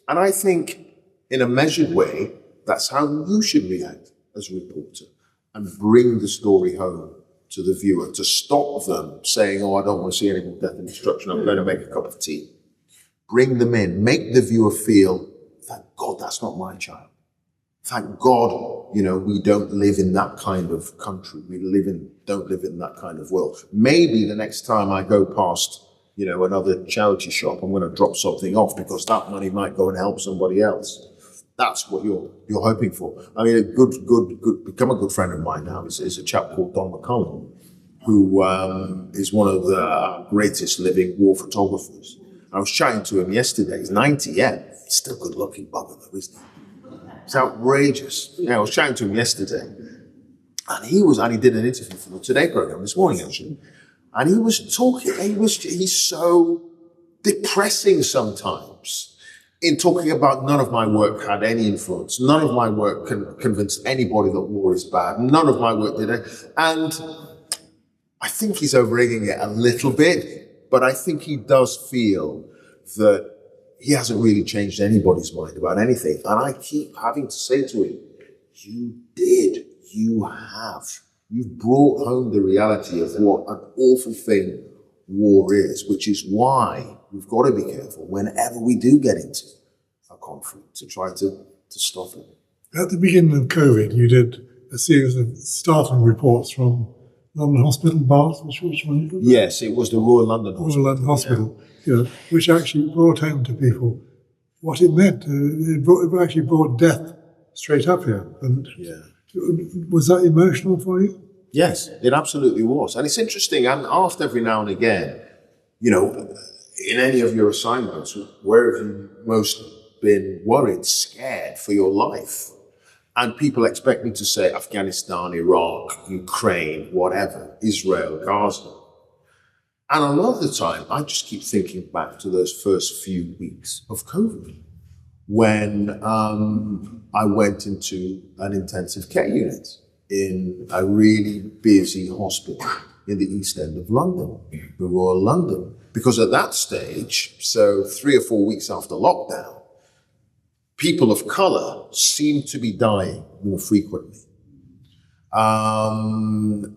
And I think in a measured way, that's how you should react as a reporter and bring the story home to the viewer, to stop them saying, oh, I don't want to see any more death and destruction. I'm going to make a cup of tea. Bring them in. Make the viewer feel, thank God that's not my child. Thank God, we don't live in that kind of country. We don't live in that kind of world. Maybe the next time I go past, another charity shop, I'm going to drop something off because that money might go and help somebody else. That's what you're hoping for. I mean, a good, become a good friend of mine now is a chap called Don McCullum, who is one of the greatest living war photographers. I was chatting to him yesterday. He's 90, yeah. He's still a good-looking bugger, though, isn't he? It's outrageous. Yeah, I was chatting to him yesterday, and he did an interview for the Today program this morning, actually. And he was talking, he's so depressing sometimes in talking about none of my work had any influence. None of my work convinced anybody that war is bad. None of my work did it. And I think he's over-egging it a little bit, but I think he does feel that he hasn't really changed anybody's mind about anything. And I keep having to say to him, you did. You have. You've brought home the reality of what an awful thing war is, which is why we've got to be careful whenever we do get into a conflict to try to stop it. At the beginning of COVID, you did a series of startling reports from London Hospital, Bath, which one? Yes, it was the Royal London Hospital. Royal London Hospital, which actually brought home to people what it meant. It actually brought death straight up here. And was that emotional for you? Yes, it absolutely was. And it's interesting, I'm asked every now and again, in any of your assignments, where have you most been worried, scared for your life? And people expect me to say Afghanistan, Iraq, Ukraine, whatever, Israel, Gaza. And a lot of the time, I just keep thinking back to those first few weeks of COVID, when I went into an intensive care unit in a really busy hospital in the East End of London, the Royal London. Because at that stage, so 3 or 4 weeks after lockdown, people of colour seemed to be dying more frequently. And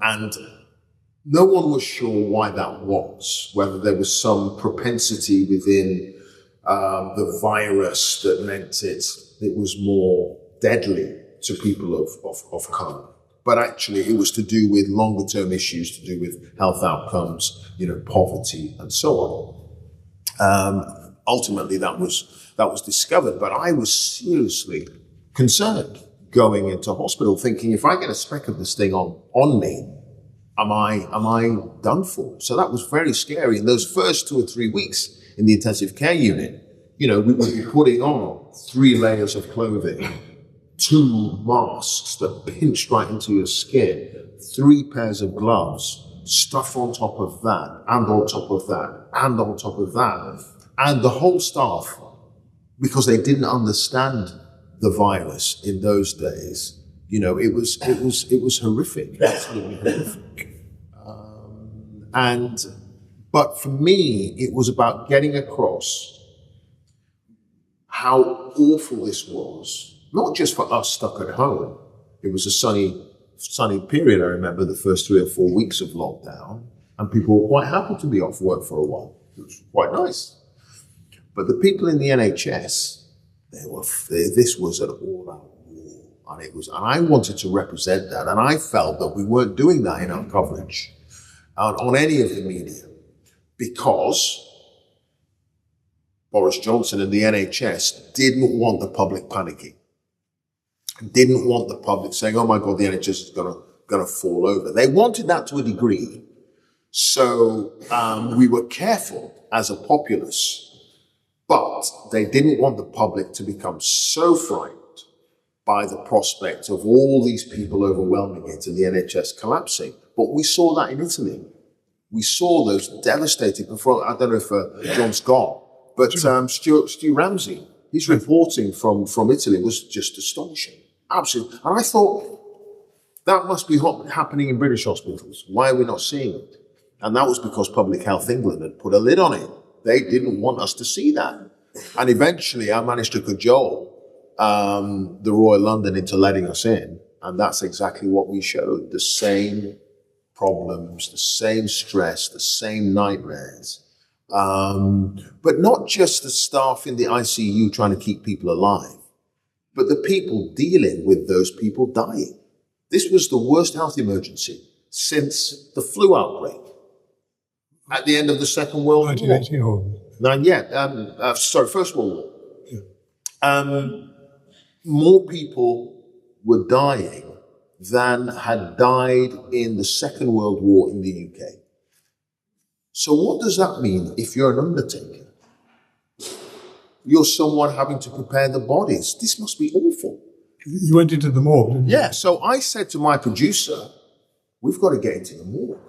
no one was sure why that was, whether there was some propensity within the virus that meant it was more deadly to people of colour. But actually it was to do with longer term issues, to do with health outcomes, poverty and so on. Ultimately that was discovered, but I was seriously concerned going into hospital, thinking if I get a speck of this thing on me, am I done for? So that was very scary. In those first 2 or 3 weeks in the intensive care unit, we would be putting on 3 layers of clothing, 2 masks that pinched right into your skin, 3 pairs of gloves, stuff on top of that, and on top of that, and on top of that. And the whole staff, because they didn't understand the virus in those days, it was horrific, absolutely horrific. But for me, it was about getting across how awful this was, not just for us stuck at home. It was a sunny period, I remember, the first 3 or 4 weeks of lockdown, and people were quite happy to be off work for a while. It was quite nice. But the people in the NHS, this was an all-out war, and I wanted to represent that, and I felt that we weren't doing that in our coverage on any of the media, because Boris Johnson and the NHS didn't want the public panicking, didn't want the public saying, "Oh my God, the NHS is going to fall over." They wanted that to a degree, So we were careful as a populace, but they didn't want the public to become so frightened by the prospect of all these people overwhelming it and the NHS collapsing. But we saw that in Italy. We saw those devastating, I don't know if John's gone, but Stu Ramsey, his reporting from Italy was just astonishing. Absolutely. And I thought, that must be happening in British hospitals. Why are we not seeing it? And that was because Public Health England had put a lid on it. They didn't want us to see that. And eventually I managed to cajole the Royal London into letting us in. And that's exactly what we showed. The same problems, the same stress, the same nightmares. But not just the staff in the ICU trying to keep people alive, but the people dealing with those people dying. This was the worst health emergency since the flu outbreak at the end of the Second World War. 1918. First World War. Yeah. More people were dying than had died in the Second World War in the UK. So what does that mean if you're an undertaker? You're someone having to prepare the bodies. This must be awful. You went into the morgue, didn't you? Yeah, so I said to my producer, we've got to get into the morgue.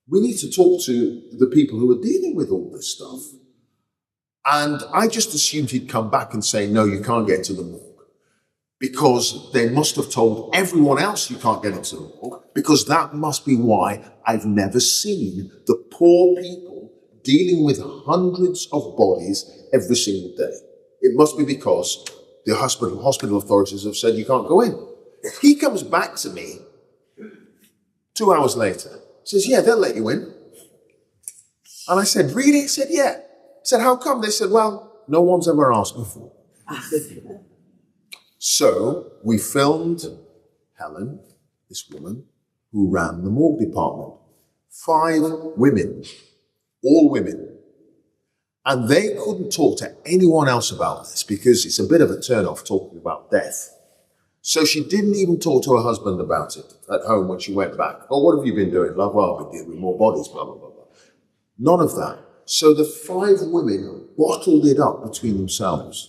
We need to talk to the people who are dealing with all this stuff. And I just assumed he'd come back and say, no, you can't get into the morgue. Because they must have told everyone else you can't get into the morgue, because that must be why I've never seen the poor people dealing with hundreds of bodies every single day. It must be because the hospital authorities have said you can't go in. He comes back to me 2 hours later, says, yeah, they'll let you in. And I said, really? He said, yeah. I said, how come? They said, well, no one's ever asked before. So we filmed Helen, this woman, who ran the morgue department. 5 women, all women. And they couldn't talk to anyone else about this because it's a bit of a turn-off talking about death. So she didn't even talk to her husband about it at home when she went back. Oh, what have you been doing? Blah, blah, blah, with more bodies, blah, blah, blah, blah. None of that. So the 5 women bottled it up between themselves.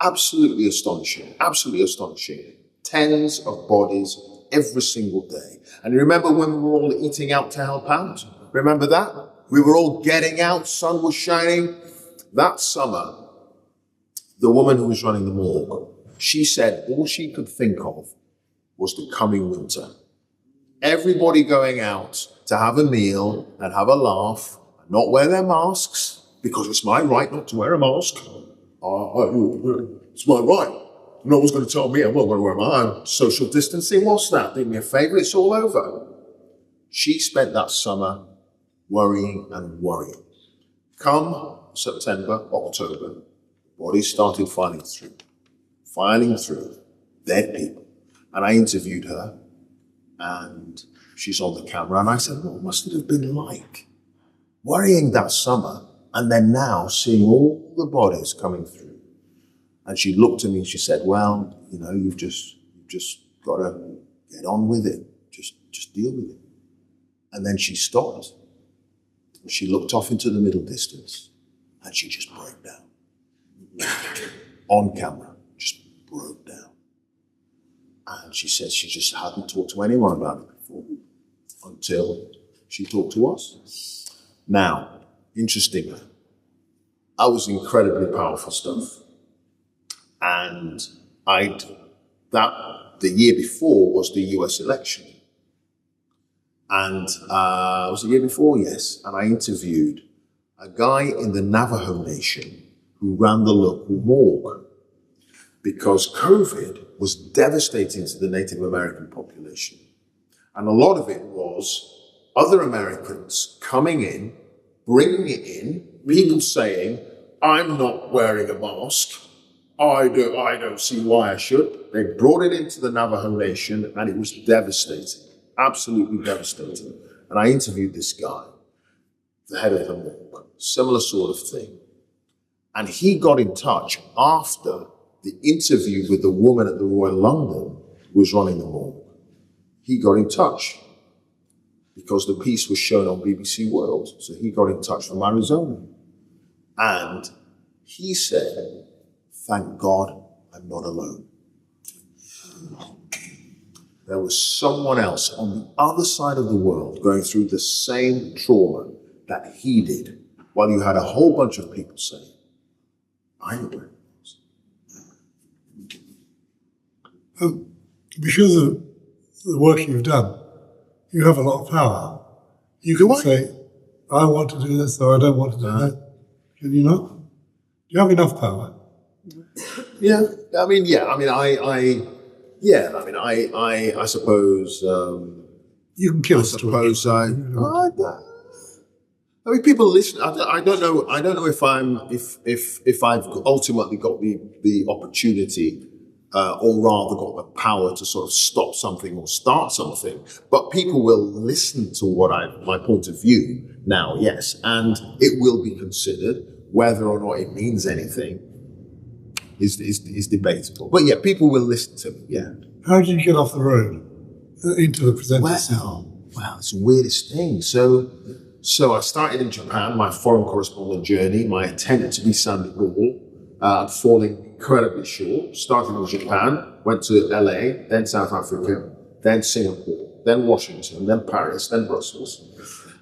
Absolutely astonishing, absolutely astonishing. Tens of bodies every single day. And you remember when we were all eating out to help out? Remember that? We were all getting out, sun was shining. That summer, the woman who was running the morgue, she said all she could think of was the coming winter. Everybody going out to have a meal and have a laugh, and not wear their masks, because it's my right not to wear a mask. It's my right. No one's going to tell me I'm not going to wear my own. Social distancing, what's that? Do me a favour, it's all over. She spent that summer worrying and worrying. Come September, October, bodies started filing through, dead people. And I interviewed her, and she's on the camera, and I said, what must it have been like? Worrying that summer, and then now seeing all the bodies coming through. And she looked at me and she said, well, you know, you've just got to get on with it. Just deal with it. And then she stopped. She looked off into the middle distance and she just broke down. On camera, just broke down. And she said she just hadn't talked to anyone about it before until she talked to us. Now, interestingly, that was incredibly powerful stuff. And the year before was the US election. And it was the year before, yes. And I interviewed a guy in the Navajo Nation who ran the local morgue because COVID was devastating to the Native American population. And a lot of it was other Americans coming in, bringing it in, people saying, I'm not wearing a mask. I don't see why I should. They brought it into the Navajo Nation and it was devastating, absolutely devastating. And I interviewed this guy, the head of the morgue, similar sort of thing. And he got in touch after the interview with the woman at the Royal London who was running the morgue. He got in touch. because the piece was shown on BBC World. So he got in touch from Arizona. And he said, thank God I'm not alone. There was someone else on the other side of the world going through the same trauma that he did, while you had a whole bunch of people saying, I know where it was. Because of the work you've done, you have a lot of power. You can say, I want to do this or I don't want to do that. Can you not? Do you have enough power? Yeah, I suppose. You can kill I a suppose story. I mean, people listen. I don't know. I don't know if I've ultimately got the opportunity, or rather got the power to sort of stop something or start something. But people will listen to my point of view now. Yes, and it will be considered. Whether or not it means anything is debatable. But yeah, people will listen to me. Yeah. How did you get off the road into the presenter scene? Wow, it's the weirdest thing. So I started in Japan, my foreign correspondent journey, my attempt to be Sandy Ball, falling incredibly short. Started in Japan, went to LA, then South Africa, then Singapore, then Washington, then Paris, then Brussels.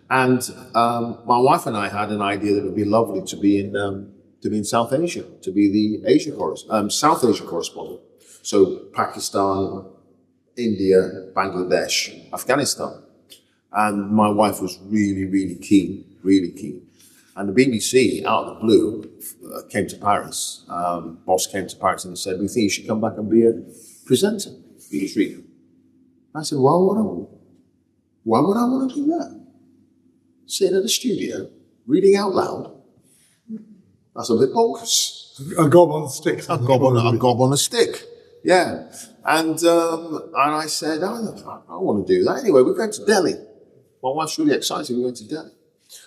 And my wife and I had an idea that it would be lovely to be in South Asia, to be the South Asia correspondent. So Pakistan, India, Bangladesh, Afghanistan. And my wife was really, really keen. And the BBC, out of the blue, came to Paris. Boss came to Paris and said, we think you should come back and be a presenter for Jericho. I said, why would I want to do that? Sitting in the studio, reading out loud. That's a bit bonkers. A gob on a stick. A gob on a stick. Yeah. And I said, I want to do that. Anyway, we went to Delhi. My wife's really excited. We went to Delhi.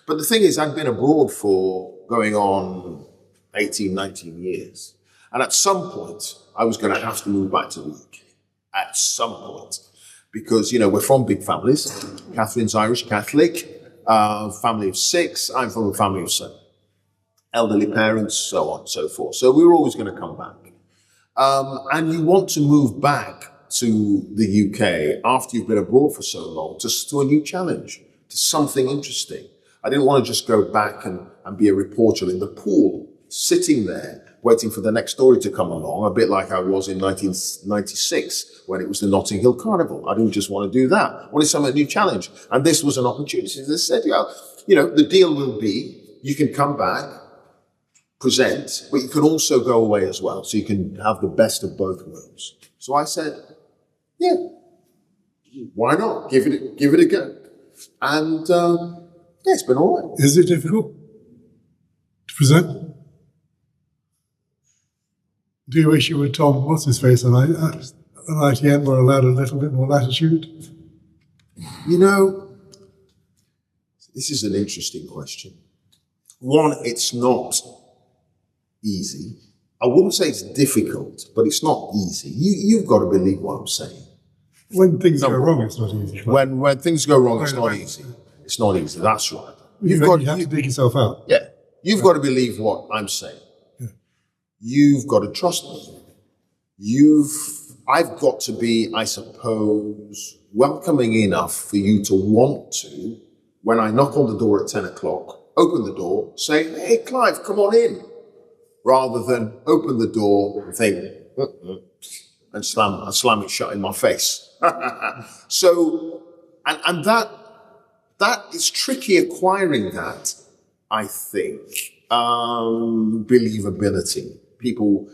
But the thing is, I'd been abroad for going on 18, 19 years. And at some point, I was going to have to move back to the UK. At some point. Because, we're from big families. Catherine's Irish Catholic. Family of 6. I'm from a family of 7. Elderly parents, so on and so forth. So we were always going to come back. And you want to move back to the UK after you've been abroad for so long to a new challenge, to something interesting. I didn't want to just go back and be a reporter in the pool, sitting there, waiting for the next story to come along, a bit like I was in 1996 when it was the Notting Hill Carnival. I didn't just want to do that. I wanted some new challenge. And this was an opportunity. They said, the deal will be, you can come back, present, but you can also go away as well. So you can have the best of both worlds. So I said, yeah, why not? Give it a go. And it's been all right. Is it difficult to present? Do you wish you were Tom, what's his face, on ITN were allowed a little bit more latitude? This is an interesting question. One, it's not easy. I wouldn't say it's difficult, but it's not easy. You've got to believe what I'm saying. When things go wrong, it's not easy. When things go wrong, it's not easy. It's not easy, that's right. You have to dig yourself out. Yeah. You've got to believe what I'm saying. Yeah. You've got to trust me. I've got to be, I suppose, welcoming enough for you to want to, when I knock on the door at 10 o'clock, open the door, say, hey, Clive, come on in. Rather than open the door and think, and slam it shut in my face. So, and that is tricky acquiring that, I think. Believability. People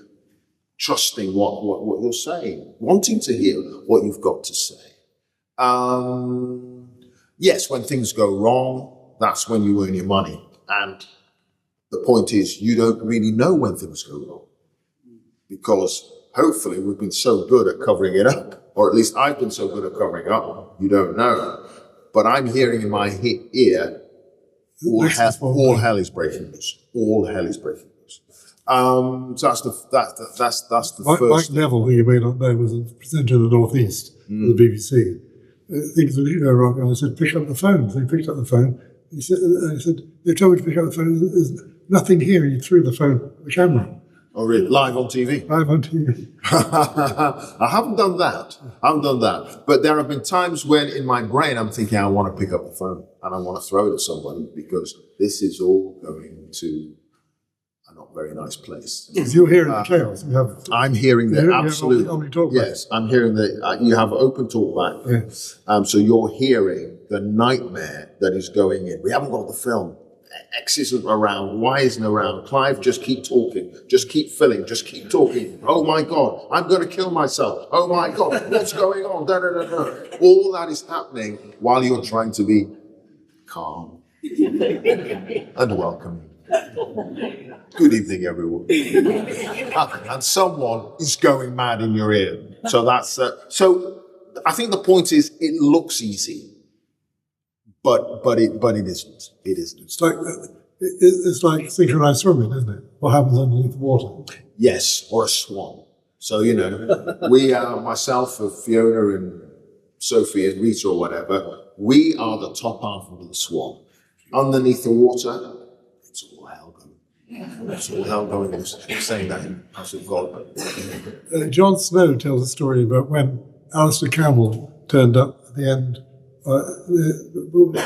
trusting what you're saying, wanting to hear what you've got to say. Yes, when things go wrong, that's when you earn your money. And the point is, you don't really know when things go wrong. Because hopefully we've been so good at covering it up, or at least I've been so good at covering it up, you don't know. But I'm hearing in my ear, all hell is breaking loose. All hell is breaking loose. So that's the first. Mike Neville, who you may not know, was a presenter in the North East of the BBC. things that go wrong. And I said, pick up the phone. So he picked up the phone. He said, they told me to pick up the phone. There's nothing here. He threw the phone at the camera. Oh, really? Live on TV? Live on TV. I haven't done that. But there have been times when in my brain I'm thinking I want to pick up the phone and I want to throw it at somebody because this is all going to a not very nice place. Because you're hearing the chaos. I'm hearing that, absolutely. Talk back. Yes, I'm hearing that you have open talk back. Yes. So you're hearing the nightmare that is going in. We haven't got the film. X isn't around, Y isn't around. Clive, just keep talking, just keep filling, just keep talking. Oh my God, I'm going to kill myself. Oh my God, what's going on? Da, da, da, da. All that is happening while you're trying to be calm and welcoming. Good evening, everyone. And someone is going mad in your ear. So that's so. I think the point is, it looks easy. But it isn't. It isn't. It's like synchronized swimming, isn't it? What happens underneath the water? Yes, or a swan. So we are myself, Fiona, and Sophie, and Rita, or whatever. We are the top half of the swan. Underneath the water, it's all hell going. It's all hell going. I'm saying that in House of God. Jon Snow tells a story about when Alistair Campbell turned up at the end. When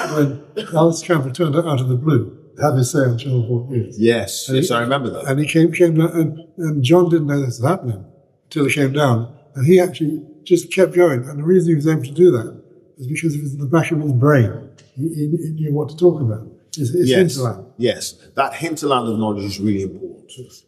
Alistair Campbell turned out of the blue, have his say on Channel 4 News. Yes, I remember that. And he came down, and John didn't know this was happening until he came down, and he actually just kept going. And the reason he was able to do that is because it was in the back of his brain. He knew what to talk about. It's hinterland. Yes, that hinterland of knowledge is really important.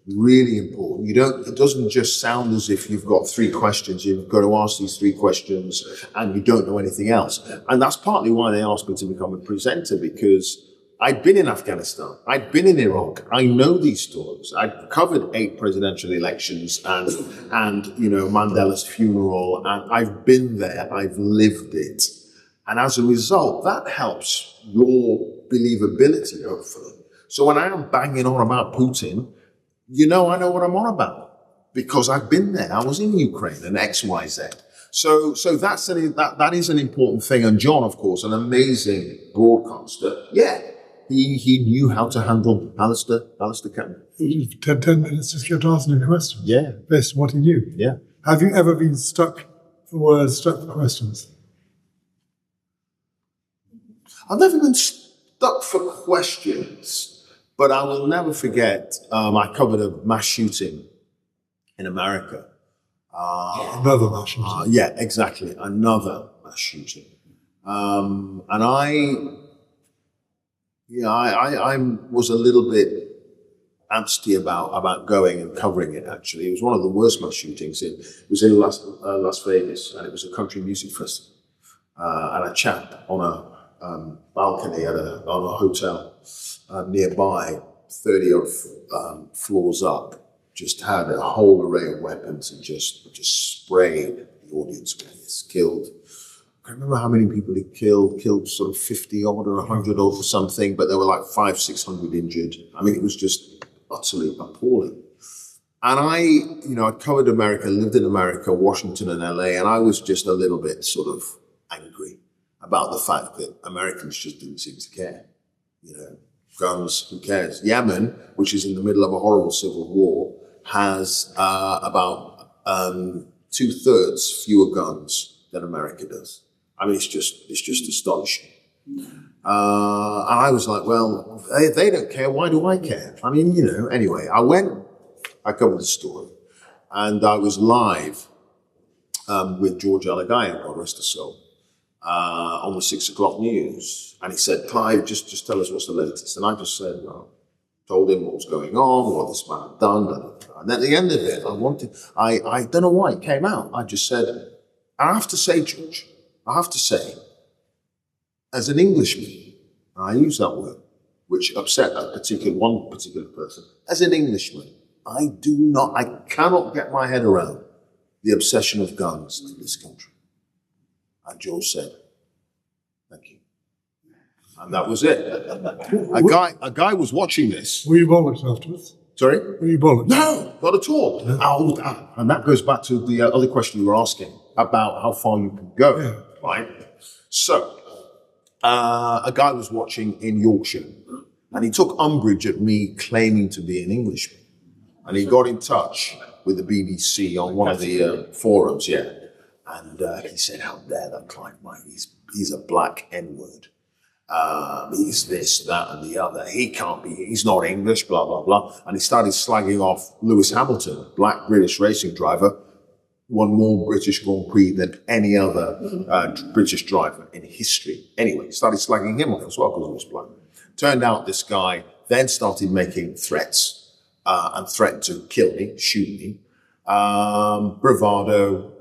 Really important. It doesn't just sound as if you've got 3 questions. You've got to ask these 3 questions and you don't know anything else. And that's partly why they asked me to become a presenter, because I'd been in Afghanistan. I'd been in Iraq. I know these stories. I've covered 8 presidential elections and Mandela's funeral. And I've been there. I've lived it. And as a result, that helps your believability, hopefully. So when I am banging on about Putin, I know what I'm on about because I've been there. I was in Ukraine and X, Y, Z. So that is an important thing. And John, of course, an amazing broadcaster. Yeah, he knew how to handle Alistair Campbell. 10 minutes, just kept asking him questions. Yeah. Based on what he knew. Yeah. Have you ever been stuck for words, stuck for questions? I've never been stuck for questions, but I will never forget, I covered a mass shooting in America. Another mass shooting. Yeah, exactly. Another mass shooting. And I was a little bit antsy about going and covering it, actually. It was one of the worst mass shootings. It was in Las Vegas, and it was a country music festival. And a chap on a balcony on a hotel nearby, 30-odd floors up, just had a whole array of weapons and just sprayed the audience with this. Killed, I can't remember how many people he killed sort of 50-odd or 100-odd or something, but there were like 500-600 injured. I mean, it was just utterly appalling. And I covered America, lived in America, Washington and LA, and I was just a little bit sort of angry about the fact that Americans just didn't seem to care. Guns, who cares? Yemen, which is in the middle of a horrible civil war, has about 2/3 fewer guns than America does. I mean, it's just astonishing. And I was like, well, they don't care. Why do I care? I mean, anyway, I covered the story, and I was live with George Alagayan, God rest his soul, on the 6 o'clock news. And he said, Clive, just tell us what's the latest. And I just said, well, told him what was going on, what this man had done. And at the end of it, I don't know why it came out. I just said, I have to say, George, as an Englishman, and I use that word, which upset one particular person, as an Englishman, I cannot get my head around the obsession of guns in this country. And George said, thank you. And that was it. A guy was watching this. Were you bollocked afterwards? Sorry? Were you bollocked? No, not at all. No. And that goes back to the other question you were asking about how far you can go, right? So, a guy was watching in Yorkshire, and he took umbrage at me claiming to be an Englishman. And he got in touch with the BBC on one of the forums, And he said, how dare that Clive Myrie? He's a black N-word. He's this, that, and the other. He can't be, he's not English, blah, blah, blah. And he started slagging off Lewis Hamilton, black British racing driver, won more British Grand Prix than any other British driver in history. Anyway, he started slagging him off as well because he was black. Turned out this guy then started making threats and threatened to kill me, shoot me. Bravado,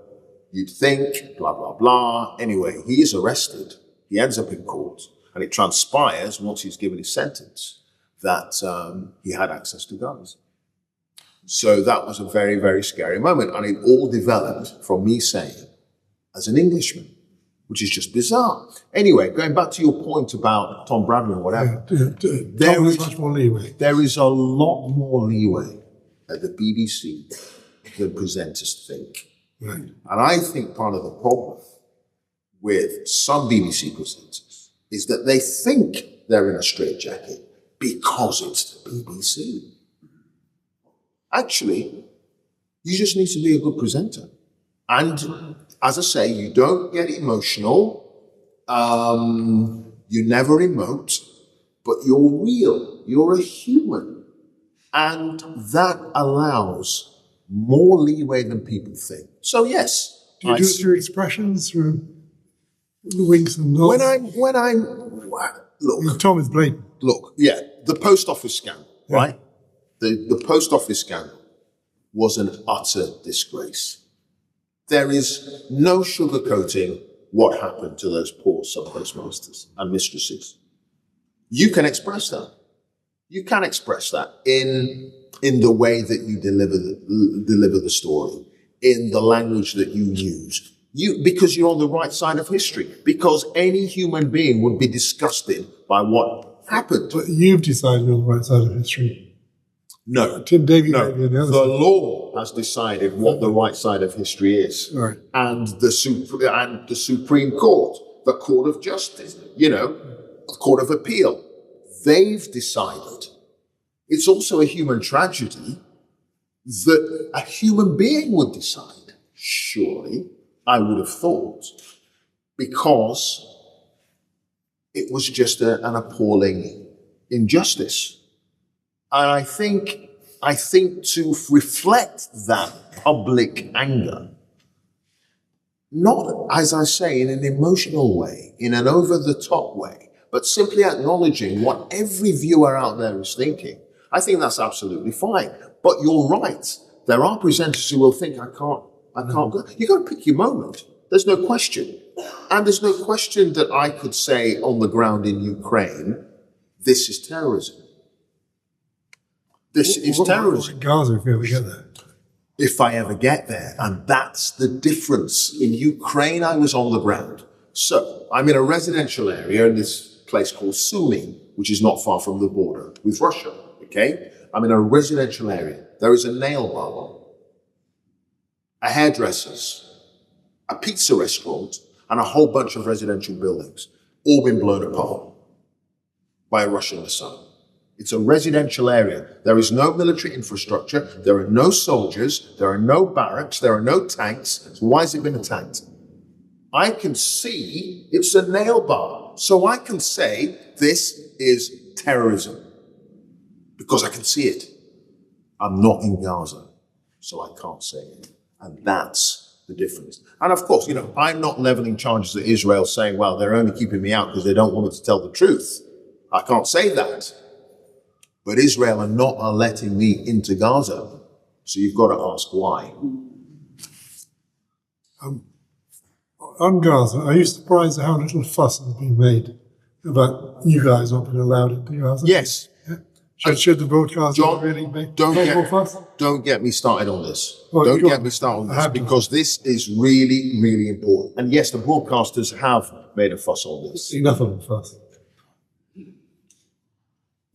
you'd think, blah, blah, blah. Anyway, he is arrested. He ends up in court. And it transpires, once he's given his sentence, that he had access to guns. So that was a very, very scary moment. And it all developed from me saying, as an Englishman, which is just bizarre. Anyway, going back to your point about Tom Bradley or whatever, There is much more leeway. there is a lot more leeway at the BBC than presenters think. Right. And I think part of the problem with some BBC presenters is that they think they're in a straitjacket because it's the BBC. Actually, you just need to be a good presenter. And as I say, you don't get emotional, you never emote, but you're real, you're a human. And that allows more leeway than people think. So yes. Do you do it through expressions, through winks and nods? Look, Tom is blatant. Look, the post office scandal, right? The post office scandal was an utter disgrace. There is no sugarcoating what happened to those poor sub-postmasters and mistresses. You can express that. You can express that in the way that you deliver the story, in the language that you use. Because you're on the right side of history. Because any human being would be disgusted by what happened. But you've decided you're on the right side of history. No. Tim Davey No. may be on the other The side. law has decided what the right side of history is. Right. And the Supreme Court, the Court of Justice, the Court of Appeal, they've decided. It's also a human tragedy that a human being would decide. Surely, I would have thought, because it was just an appalling injustice. And I think to reflect that public anger, not, as I say, in an emotional way, in an over-the-top way, but simply acknowledging what every viewer out there is thinking, I think that's absolutely fine. But you're right. There are presenters who will think, I can't go. You've got to pick your moment. There's no question. And there's no question that I could say on the ground in Ukraine, this is terrorism. This is terrorism. Gaza, if you ever get there. If I ever get there. And that's the difference. In Ukraine, I was on the ground. So I'm in a residential area in this place called Sumy, which is not far from the border with Russia. Okay? I'm in a residential area. There is a nail bar, a hairdresser's, a pizza restaurant, and a whole bunch of residential buildings, all been blown apart by a Russian missile. It's a residential area. There is no military infrastructure. There are no soldiers. There are no barracks. There are no tanks. So why has it been attacked? I can see it's a nail bar. So I can say this is terrorism because I can see it. I'm not in Gaza, so I can't say it. And that's the difference. And of course, I'm not leveling charges at Israel saying, well, they're only keeping me out because they don't want me to tell the truth. I can't say that. But Israel are not letting me into Gaza. So you've got to ask why. On Gaza, are you surprised at how little fuss has been made about you guys not being allowed into Gaza? Yes. Should the broadcaster John, really make don't more fuss? get me started on this. Well, Don't go get on. me started on I this have to. because this is really, really important. And yes, the broadcasters have made a fuss on this. Enough of the fuss.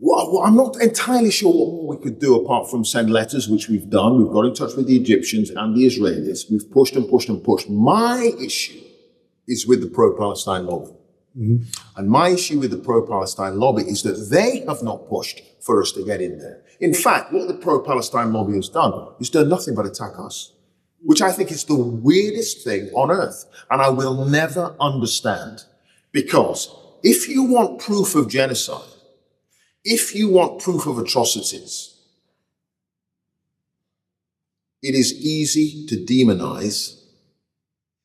Well, I'm not entirely sure what more we could do apart from send letters, which we've done. We've got in touch with the Egyptians and the Israelis. We've pushed and pushed and pushed. My issue is with the pro-Palestine lobby. And my issue with the pro-Palestine lobby is that they have not pushed for us to get in there. In fact, what the pro-Palestine lobby has done is done nothing but attack us, which I think is the weirdest thing on earth. And I will never understand, because if you want proof of genocide, if you want proof of atrocities, it is easy to demonize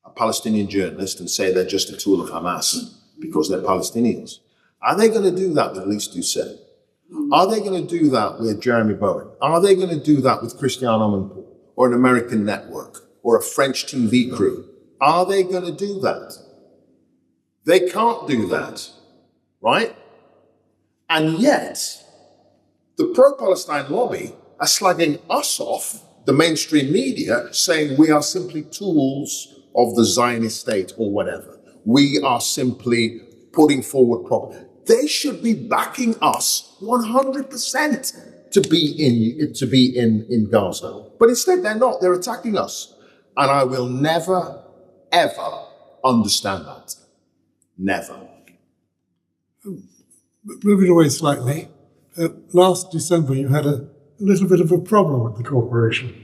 a Palestinian journalist and say they're just a tool of Hamas because they're Palestinians. Are they going to do that with Lise Doucet? Are they going to do that with Jeremy Bowen? Are they going to do that with Christiane Amanpour or an American network or a French TV crew? Are they going to do that? They can't do that, right? And yet, the pro-Palestine lobby are slagging us off, the mainstream media, saying we are simply tools of the Zionist state or whatever. We are simply putting forward propaganda. They should be backing us 100% to be in Gaza. But instead they're not. They're attacking us. And I will never, ever understand that. Never. Moving away slightly, last December you had a little bit of a problem with the corporation.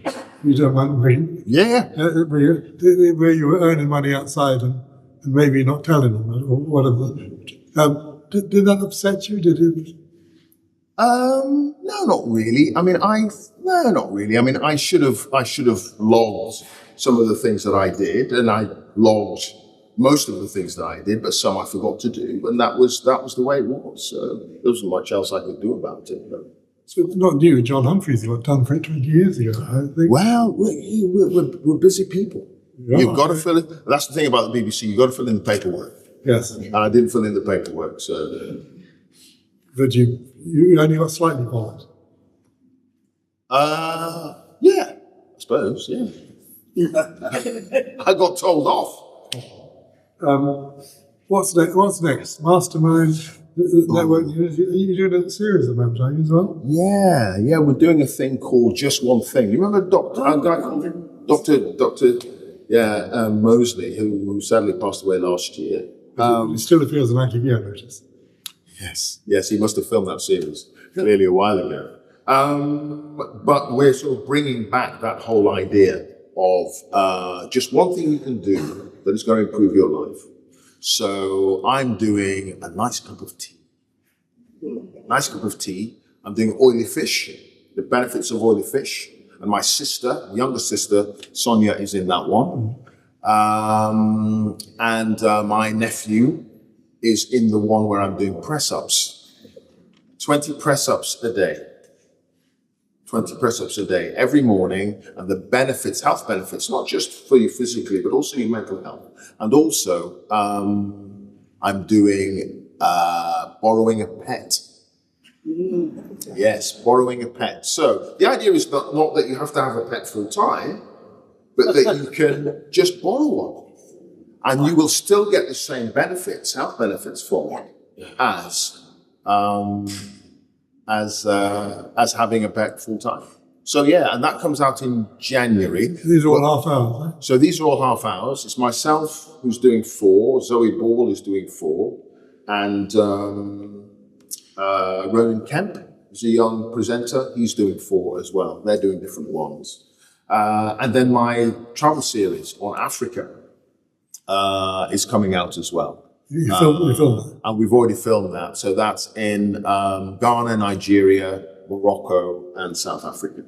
You don't mind me? Yeah. Where you were earning money outside and maybe not telling them or whatever. Did that upset you? Did it? No, not really. No, not really. I should have logged some of the things that I did, and I logged most of the things that I did, but some I forgot to do, and that was the way it was. There wasn't much else I could do about it. But. So it's not new. John Humphrys got done for it 20 years ago, I think. Well, we're busy people. Yeah. You've got to fill in. That's the thing about the BBC. You've got to fill in the paperwork. Yes. And I didn't fill in the paperwork, so. But you only got slightly bothered. Yeah, I suppose. Yeah. I got told off. What's next? Mastermind, network. You're doing a series of them, are you as well? Yeah. We're doing a thing called Just One Thing. You remember a guy called Dr. Mosley, who sadly passed away last year. It still appears an active year, notice. Yes, he must have filmed that series clearly a while ago. But we're sort of bringing back that whole idea of just one thing you can do that is going to improve your life. So I'm doing a nice cup of tea. I'm doing oily fish, the benefits of oily fish. And my sister, younger sister, Sonia, is in that one. And my nephew is in the one where I'm doing press-ups. 20 press-ups a day. 20 press-ups a day, every morning, and the benefits, health benefits, not just for you physically, but also your mental health. And also, I'm doing borrowing a pet. Yes, borrowing a pet. So the idea is not that you have to have a pet full time, but that you can just borrow one. And you will still get the same benefits, health benefits for it, as having a pet full time. So yeah, and that comes out in January. These are all half hours, right? So these are all half hours. It's myself who's doing 4, Zoe Ball is doing 4, and Ronan Kemp is a young presenter. He's doing 4 as well. They're doing different ones. And then my travel series on Africa is coming out as well. You filmed that? And we've already filmed that. So that's in Ghana, Nigeria, Morocco, and South Africa.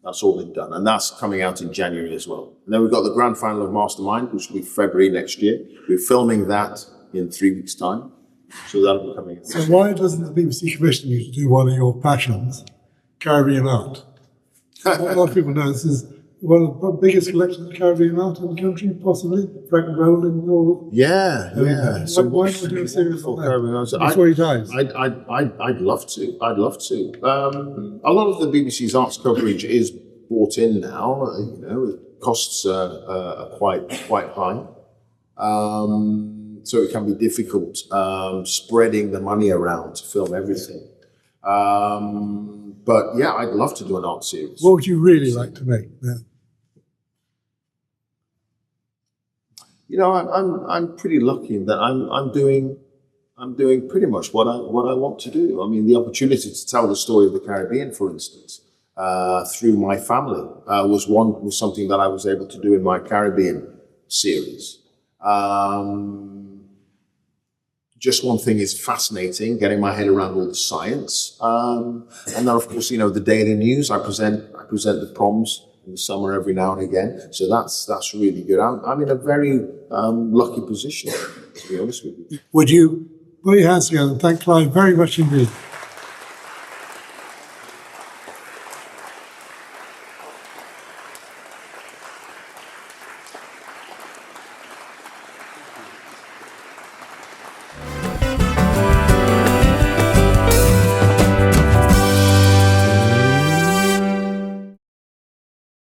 That's all been done. And that's coming out in January as well. And then we've got the grand final of Mastermind, which will be February next year. We're filming that in 3 weeks' time. So that'll be coming out. So why doesn't the BBC commission you to do one of your passions, Caribbean art? A lot of people know this is one of the biggest collections of Caribbean art in the country, possibly. Frank Rowling or... Yeah. So why not do a series on that before he dies? I'd love to. A lot of the BBC's arts coverage is brought in now. Costs are quite high. So it can be difficult spreading the money around to film everything. But yeah, I'd love to do an art series. What would you really like to make? Yeah. you know, I'm pretty lucky in that I'm doing pretty much what I want to do. I mean, the opportunity to tell the story of the Caribbean, for instance, through my family, was something that I was able to do in my Caribbean series. Just one thing is fascinating, getting my head around all the science, and then of course, you know, the daily news. I present the proms in the summer every now and again, so that's really good. I'm in a very lucky position, to be honest with you. Would you put your hands together and thank Clive very much indeed?